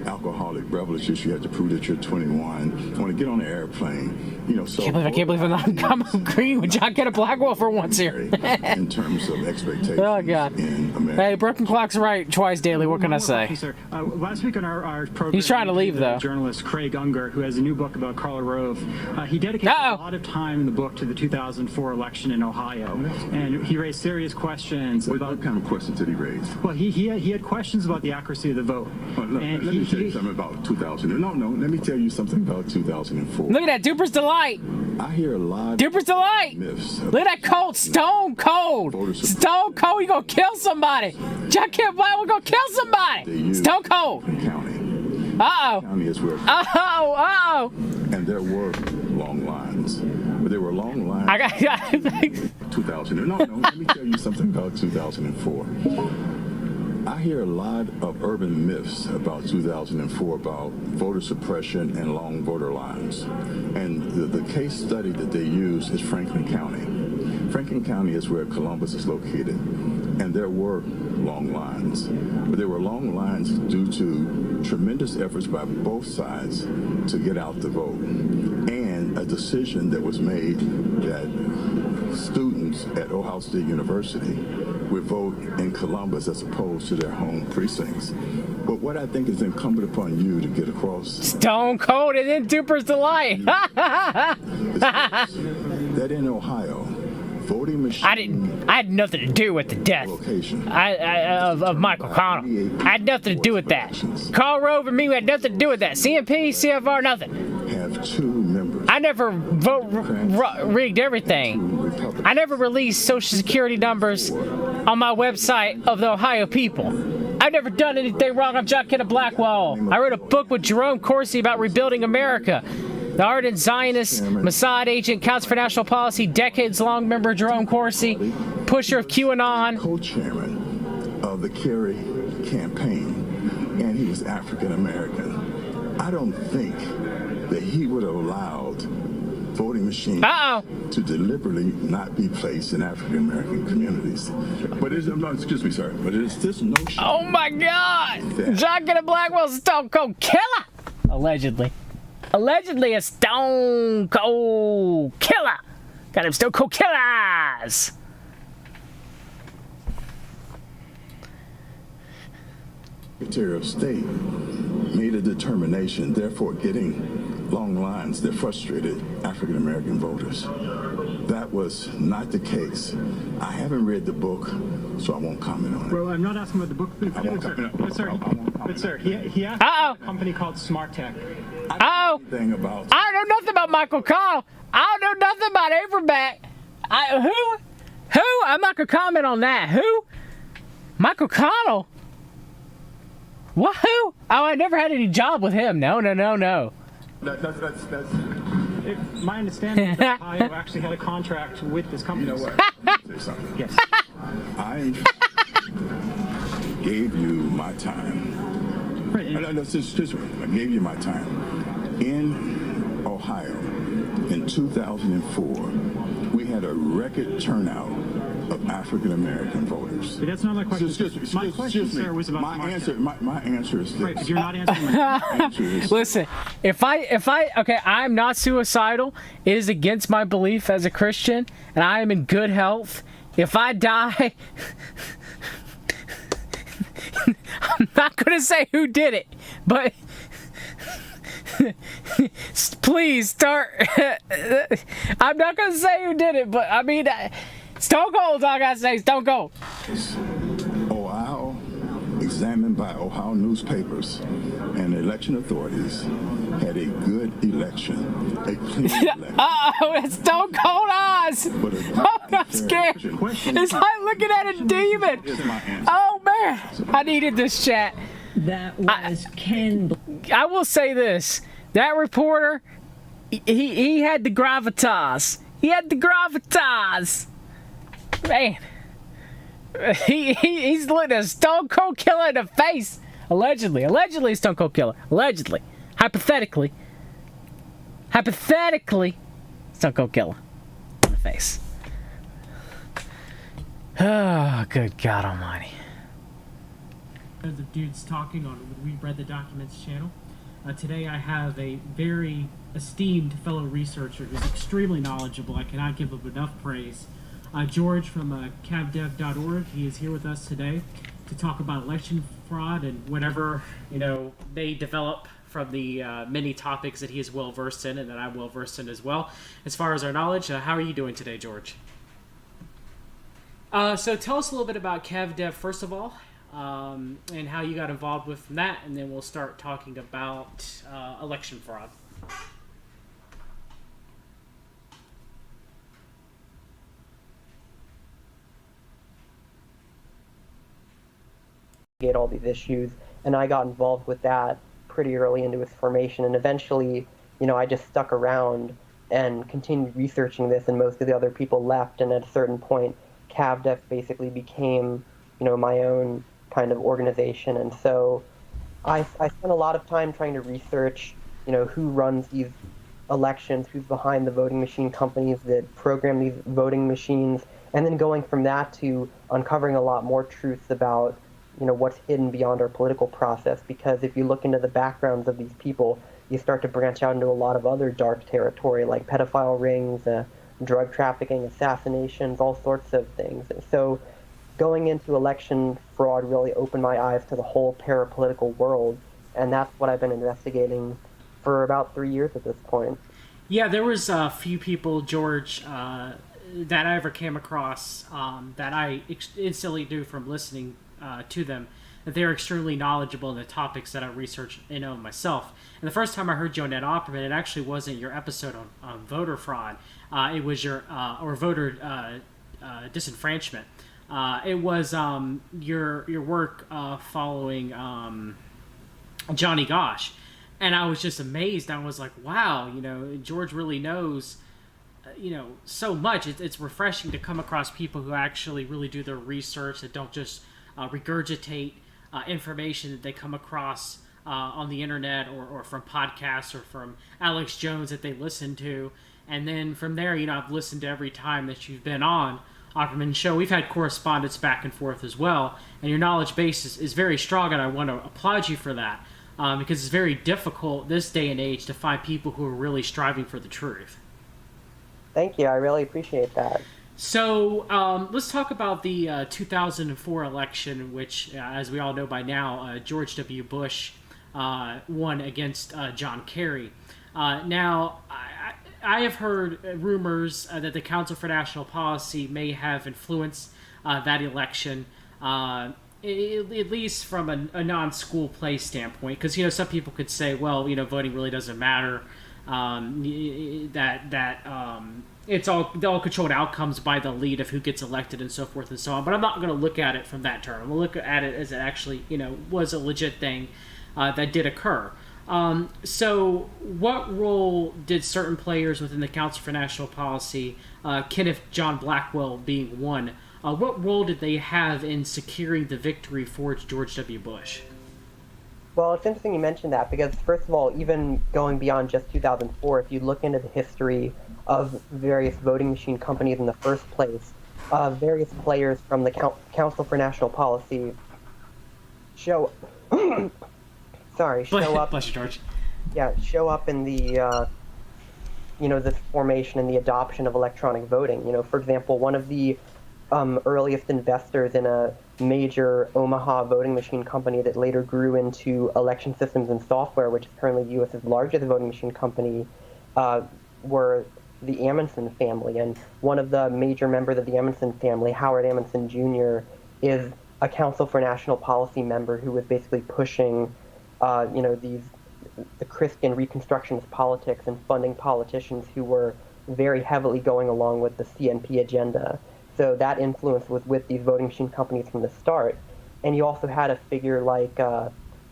alcoholic beverages, you have to prove that you're 21, you want to get on an airplane, so... I can't believe I'm agreeing with John Kenneth Blackwell for once here. in terms of expectations. Oh, God. In America. Hey, broken clock's right twice daily. What can I say? Last week on our program, he's trying to leave, though. Journalist Craig Unger, who has a new book about Karl Rove, he dedicated a lot of time in the book to the 2004 election in Ohio, and he raised serious questions about... What kind of questions did he raise? Well, he had questions about the accuracy of the vote. Look, let me tell you something about 2000. No, let me tell you something about 2004. Look at that, Duper's Delight. I hear a lot Duper's Delight. myths. Look at that cold, stone cold. Stone cold, you gonna kill somebody. John Kenneth Blackwell gonna kill somebody. Stone cold. County. Uh-oh. County is where... Uh-oh. And there were long lines. But there were long lines... 2000. No, let me tell you something about 2004. I hear a lot of urban myths about 2004 about voter suppression and long voter lines. And the case study that they use is Franklin County. Franklin County is where Columbus is located. And there were long lines. But there were long lines due to tremendous efforts by both sides to get out the vote. And a decision that was made that students at Ohio State University would vote in Columbus as opposed to their home precincts. But what I think is incumbent upon you to get across... Stone cold and then Duper's Delight. that in Ohio, voting machine... I had nothing to do with the death of Michael Connell. I had nothing to do with that. Karl Rove and me had nothing to do with that. CMP, CFR, nothing. Have two members. I never rigged everything. I never released Social Security numbers on my website of the Ohio people. I've never done anything wrong. I'm John Kenneth Blackwell. I wrote a book with Jerome Corsi about rebuilding America. The ardent Zionist, Mossad agent, Council for National Policy, decades-long member Jerome Corsi, pusher of QAnon. Co-chairman of the Kerry campaign. and he was African American, I don't think that he would have allowed voting machines to deliberately not be placed in African American communities. But excuse me, sir, but it's this notion. Oh my God! John Kenneth Blackwell's a stone cold killer! Allegedly. Allegedly a stone cold killer! Got him stone cold killers! Secretary of State made a determination, therefore getting long lines that frustrated African American voters. That was not the case. I haven't read the book, so I won't comment on it. Well, I'm not asking about the book. But sir, he asked a company called Smart Tech. I don't know nothing about Michael Connell. I don't know nothing about Averback. Who? I'm not gonna comment on that. Who? Michael Connell? What? Who? Oh, I never had any job with him. No. That's my understanding is that Ohio actually had a contract with this company. You know what? Let me say something. Yes. I gave you my time. Right. I gave you my time. In Ohio, in 2004, we had a record turnout of African American voters. But that's not my question. My question, sir, was about my answer is this. Right, but you're not answering my question. Listen, if I okay, I'm not suicidal. It is against my belief as a Christian, and I am in good health. If I die, I'm not gonna say who did it, but please start. I'm not gonna say who did it, but I mean, Stone Cold's all I gotta say. Stone Cold. Ohio, examined by Ohio newspapers and election authorities, had a good election, a clean election. It's Stone Cold eyes. Oh, I'm scared. It's like looking at a demon. Oh man, I needed this chat. That was Ken. I will say this: that reporter, he had the gravitas. He had the gravitas. Man, he's looking at a Stone Cold Killer in the face. Allegedly a Stone Cold Killer. Allegedly, hypothetically, Stone Cold Killer in the face. Oh, good God Almighty! The dudes talking on We Read the Documents channel. Today I have a very esteemed fellow researcher who's extremely knowledgeable. I cannot give him enough praise. George from cavdev.org. He is here with us today to talk about election fraud and whatever they develop from the many topics that he is well versed in and that I'm well versed in as well. As far as our knowledge, how are you doing today, George? So tell us a little bit about CavDev first of all, and how you got involved with that, and then we'll start talking about election fraud. All these issues, and I got involved with that pretty early into its formation, and eventually I just stuck around and continued researching this, and most of the other people left, and at a certain point CavDev basically became my own kind of organization. And so I spent a lot of time trying to research who runs these elections, who's behind the voting machine companies that program these voting machines, and then going from that to uncovering a lot more truths about what's hidden beyond our political process. Because if you look into the backgrounds of these people, you start to branch out into a lot of other dark territory, like pedophile rings, drug trafficking, assassinations, all sorts of things. And so going into election fraud really opened my eyes to the whole parapolitical world, and that's what I've been investigating for about 3 years at this point. Yeah, there was a few people, George, that I ever came across that I instantly knew from listening to them that they're extremely knowledgeable in the topics that I research myself. And the first time I heard you on Ned Opperman, it actually wasn't your episode on voter fraud. It was your or voter disenfranchisement. It was your work following Johnny Gosch, and I was just amazed. I was like, wow, George really knows so much. It's refreshing to come across people who actually really do their research, that don't just regurgitate information that they come across on the internet or from podcasts or from Alex Jones that they listen to. And then from there, I've listened to every time that you've been on Opperman's show. We've had correspondence back and forth as well. And your knowledge base is very strong, and I want to applaud you for that. Because it's very difficult this day and age to find people who are really striving for the truth. Thank you. I really appreciate that. So let's talk about the 2004 election, which, as we all know by now, George W. Bush won against John Kerry. Now, I have heard rumors that the Council for National Policy may have influenced that election, at least from a non-school play standpoint. Because, some people could say, well, voting really doesn't matter, it's all controlled outcomes by the elite of who gets elected and so forth and so on. But I'm not going to look at it from that term. I'm going to look at it as it actually, was a legit thing that did occur. So what role did certain players within the Council for National Policy, Kenneth John Blackwell being one, what role did they have in securing the victory for George W. Bush? Well, it's interesting you mentioned that because, first of all, even going beyond just 2004, if you look into the history of various voting machine companies in the first place, various players from the Council for National Policy show up. Bless you, George. Yeah, show up in the this formation and the adoption of electronic voting. For example, one of the earliest investors in a major Omaha voting machine company that later grew into election systems and software, which is currently the U.S.'s largest voting machine company, were the Amundsen family. And one of the major members of the Amundsen family, Howard Amundsen Jr., is a Council for National Policy member who was basically pushing, the Christian Reconstructionist politics and funding politicians who were very heavily going along with the CNP agenda. So that influence was with these voting machine companies from the start. And you also had a figure like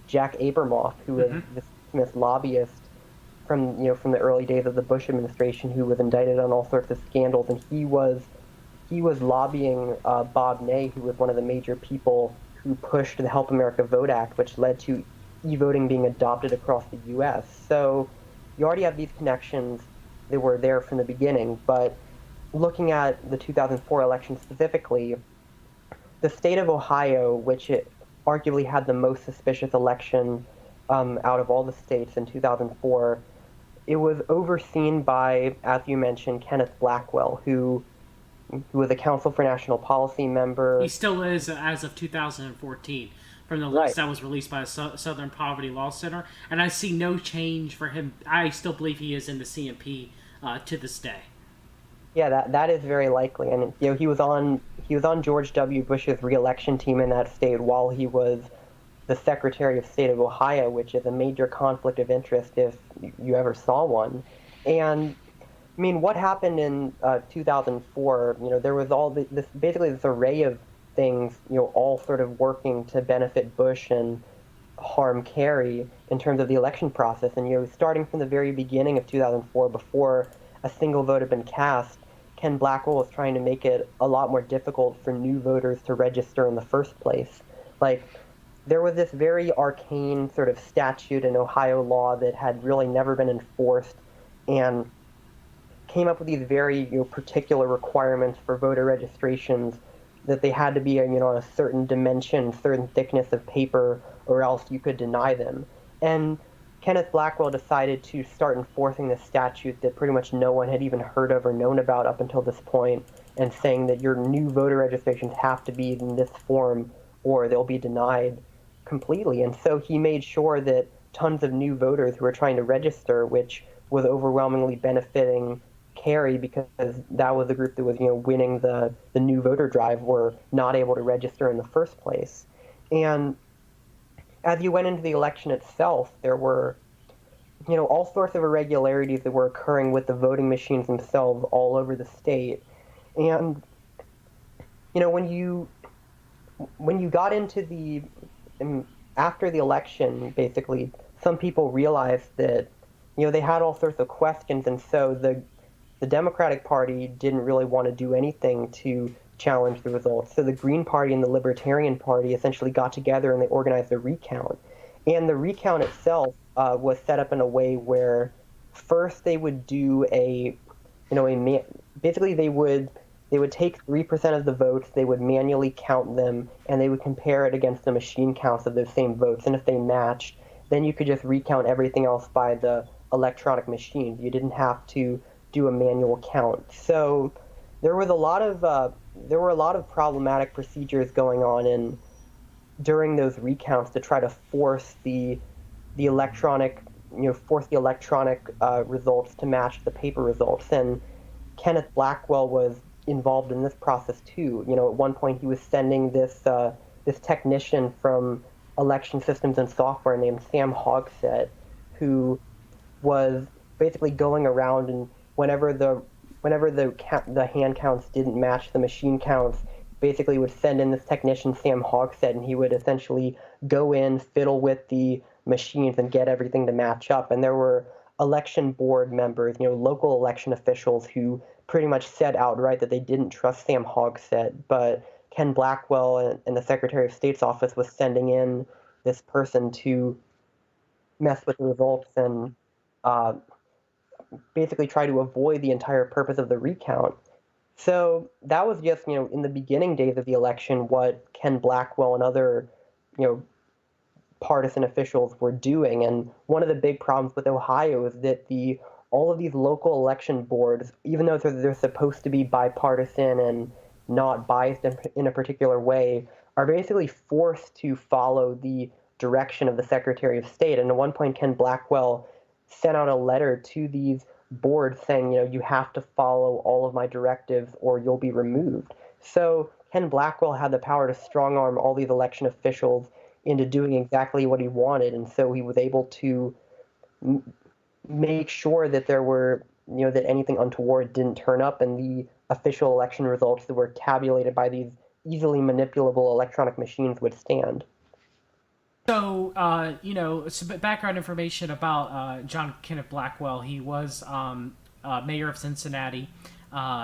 Jack Abramoff, who was this famous lobbyist from the early days of the Bush administration, who was indicted on all sorts of scandals, and he was lobbying Bob Ney, who was one of the major people who pushed the Help America Vote Act, which led to e-voting being adopted across the U.S. So you already have these connections that were there from the beginning. But looking at the 2004 election specifically, the state of Ohio, which it arguably had the most suspicious election out of all the states in 2004, it was overseen by, as you mentioned, Kenneth Blackwell, who was a Council for National Policy member. He still is as of 2014 from the list that was released by the Southern Poverty Law Center, and I see no change for him. I still believe he is in the CNP to this day. Yeah, that is very likely, and he was on George W. Bush's re-election team in that state while he was the Secretary of State of Ohio, which is a major conflict of interest if you ever saw one. And I mean, what happened in 2004? There was all this array of things, all sort of working to benefit Bush and harm Kerry in terms of the election process. And starting from the very beginning of 2004, before a single vote had been cast, Ken Blackwell was trying to make it a lot more difficult for new voters to register in the first place. Like, there was this very arcane sort of statute in Ohio law that had really never been enforced, and came up with these very particular requirements for voter registrations, that they had to be on a certain dimension, certain thickness of paper, or else you could deny them. And Kenneth Blackwell decided to start enforcing this statute that pretty much no one had even heard of or known about up until this point, and saying that your new voter registrations have to be in this form or they'll be denied completely. And so he made sure that tons of new voters who were trying to register, which was overwhelmingly benefiting Kerry because that was the group that was winning the new voter drive, were not able to register in the first place. And as you went into the election itself, there were all sorts of irregularities that were occurring with the voting machines themselves all over the state. And when you got into after the election, basically, some people realized that they had all sorts of questions, and so the Democratic Party didn't really want to do anything to challenge the results. So the Green Party and the Libertarian Party essentially got together and they organized a recount. And the recount itself was set up in a way where first they would do basically they would take 3% of the votes, they would manually count them, and they would compare it against the machine counts of those same votes. And if they matched, then you could just recount everything else by the electronic machine. You didn't have to do a manual count. So there were a lot of problematic procedures going on during those recounts to try to force the electronic results to match the paper results. And Kenneth Blackwell was involved in this process too. At one point he was sending this technician from Election Systems and Software named Sam Hogsett, who was basically going around, and whenever the hand counts didn't match the machine counts, basically would send in this technician Sam Hogsett, and he would essentially go in, fiddle with the machines, and get everything to match up. And there were election board members, local election officials, who pretty much said outright that they didn't trust Sam Hogsett, but Ken Blackwell and the Secretary of State's office was sending in this person to mess with the results and basically try to avoid the entire purpose of the recount. So that was just, in the beginning days of the election, what Ken Blackwell and other, partisan officials were doing. And one of the big problems with Ohio is that all of these local election boards, even though they're supposed to be bipartisan and not biased in a particular way, are basically forced to follow the direction of the Secretary of State. And at one point, Ken Blackwell sent out a letter to these boards saying, you have to follow all of my directives or you'll be removed. So Ken Blackwell had the power to strong-arm all these election officials into doing exactly what he wanted. And so he was able to make sure that there were, that anything untoward didn't turn up, and the official election results that were tabulated by these easily manipulable electronic machines would stand. So, some background information about John Kenneth Blackwell. He was mayor of Cincinnati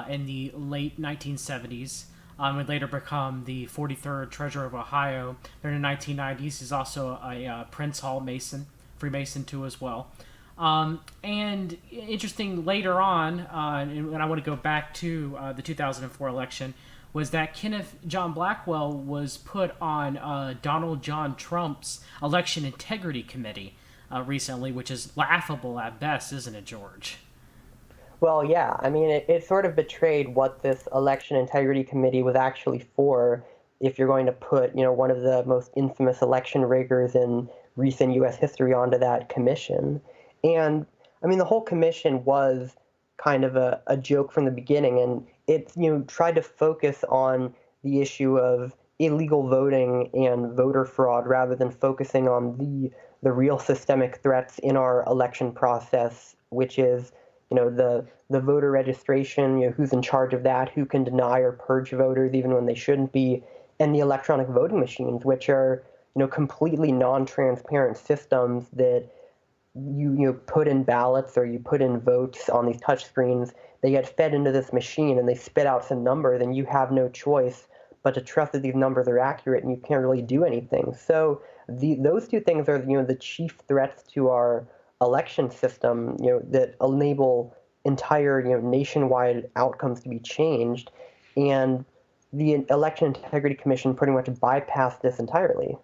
in the late 1970s. Would later become the 43rd Treasurer of Ohio. During the 1990s, he's also a Prince Hall Mason, Freemason too as well. And interesting later on, and I want to go back to the 2004 election, was that Kenneth John Blackwell was put on Donald John Trump's Election Integrity Committee recently, which is laughable at best, isn't it, George? Well, yeah. I mean, it sort of betrayed what this Election Integrity Committee was actually for, if you're going to put, one of the most infamous election riggers in recent U.S. history onto that commission. And, I mean, the whole commission was kind of a joke from the beginning, and it tried to focus on the issue of illegal voting and voter fraud rather than focusing on the real systemic threats in our election process, which is the voter registration, who's in charge of that, who can deny or purge voters even when they shouldn't be, and the electronic voting machines, which are completely non-transparent systems that you put in ballots or you put in votes on these touch screens. They get fed into this machine and they spit out some numbers, and you have no choice but to trust that these numbers are accurate, and you can't really do anything. So those two things are the chief threats to our election system, that enable entire nationwide outcomes to be changed. And the Election Integrity Commission pretty much bypassed this entirely.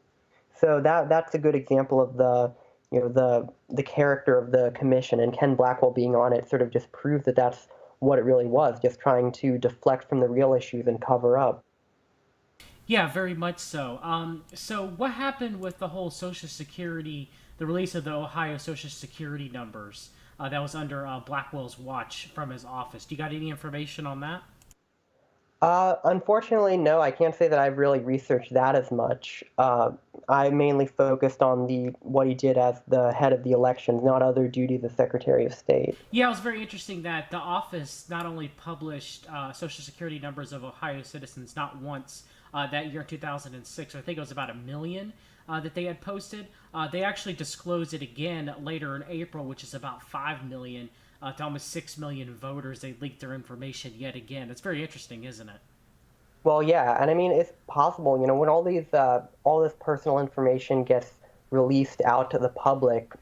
So that's a good example of the character of the commission, and Ken Blackwell being on it sort of just proves that that's what it really was, just trying to deflect from the real issues and cover up. Yeah, very much so. So what happened with the whole Social Security, the release of the Ohio Social Security numbers that was under Blackwell's watch from his office? Do you got any information on that? Unfortunately, no. I can't say that I've really researched that as much. I mainly focused on what he did as the head of the elections, not other duties as Secretary of State. Yeah, it was very interesting that the office not only published Social Security numbers of Ohio citizens not once that year in 2006, I think it was about 1 million that they had posted. They actually disclosed it again later in April, which is about 5 million. To almost 6 million voters. They leaked their information yet again. It's very interesting, isn't it? Well, yeah, and I mean it's possible. When all this personal information gets released out to the public,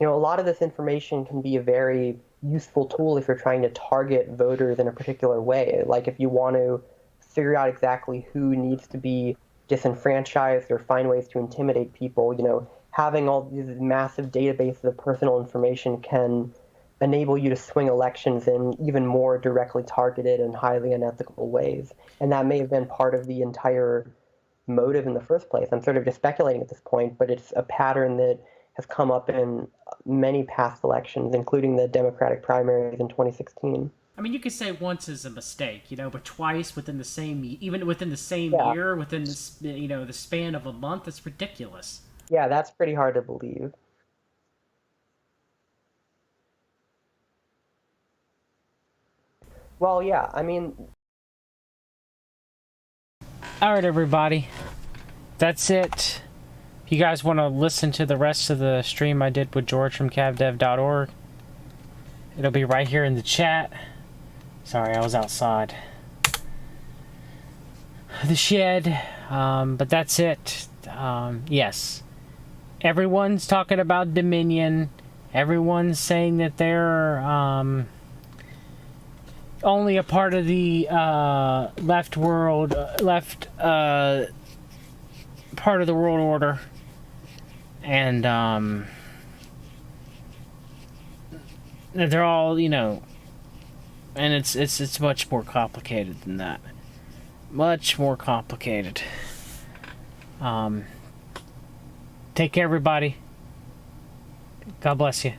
a lot of this information can be a very useful tool if you're trying to target voters in a particular way. Like if you want to figure out exactly who needs to be disenfranchised or find ways to intimidate people, having all these massive databases of personal information can enable you to swing elections in even more directly targeted and highly unethical ways. And that may have been part of the entire motive in the first place. I'm sort of just speculating at this point, but it's a pattern that has come up in many past elections, including the Democratic primaries in 2016. I mean, you could say once is a mistake, but twice within the same, even within the same year, within this, the span of a month, it's ridiculous. Yeah, that's pretty hard to believe. Well, yeah, I mean... All right, everybody. That's it. If you guys want to listen to the rest of the stream I did with George from cavdev.org, it'll be right here in the chat. Sorry, I was outside the shed. But that's it. Yes. Everyone's talking about Dominion. Everyone's saying that they're only a part of the left part of the world order, and they're all, and it's much more complicated than that. Much more complicated. Take care, everybody. God bless you.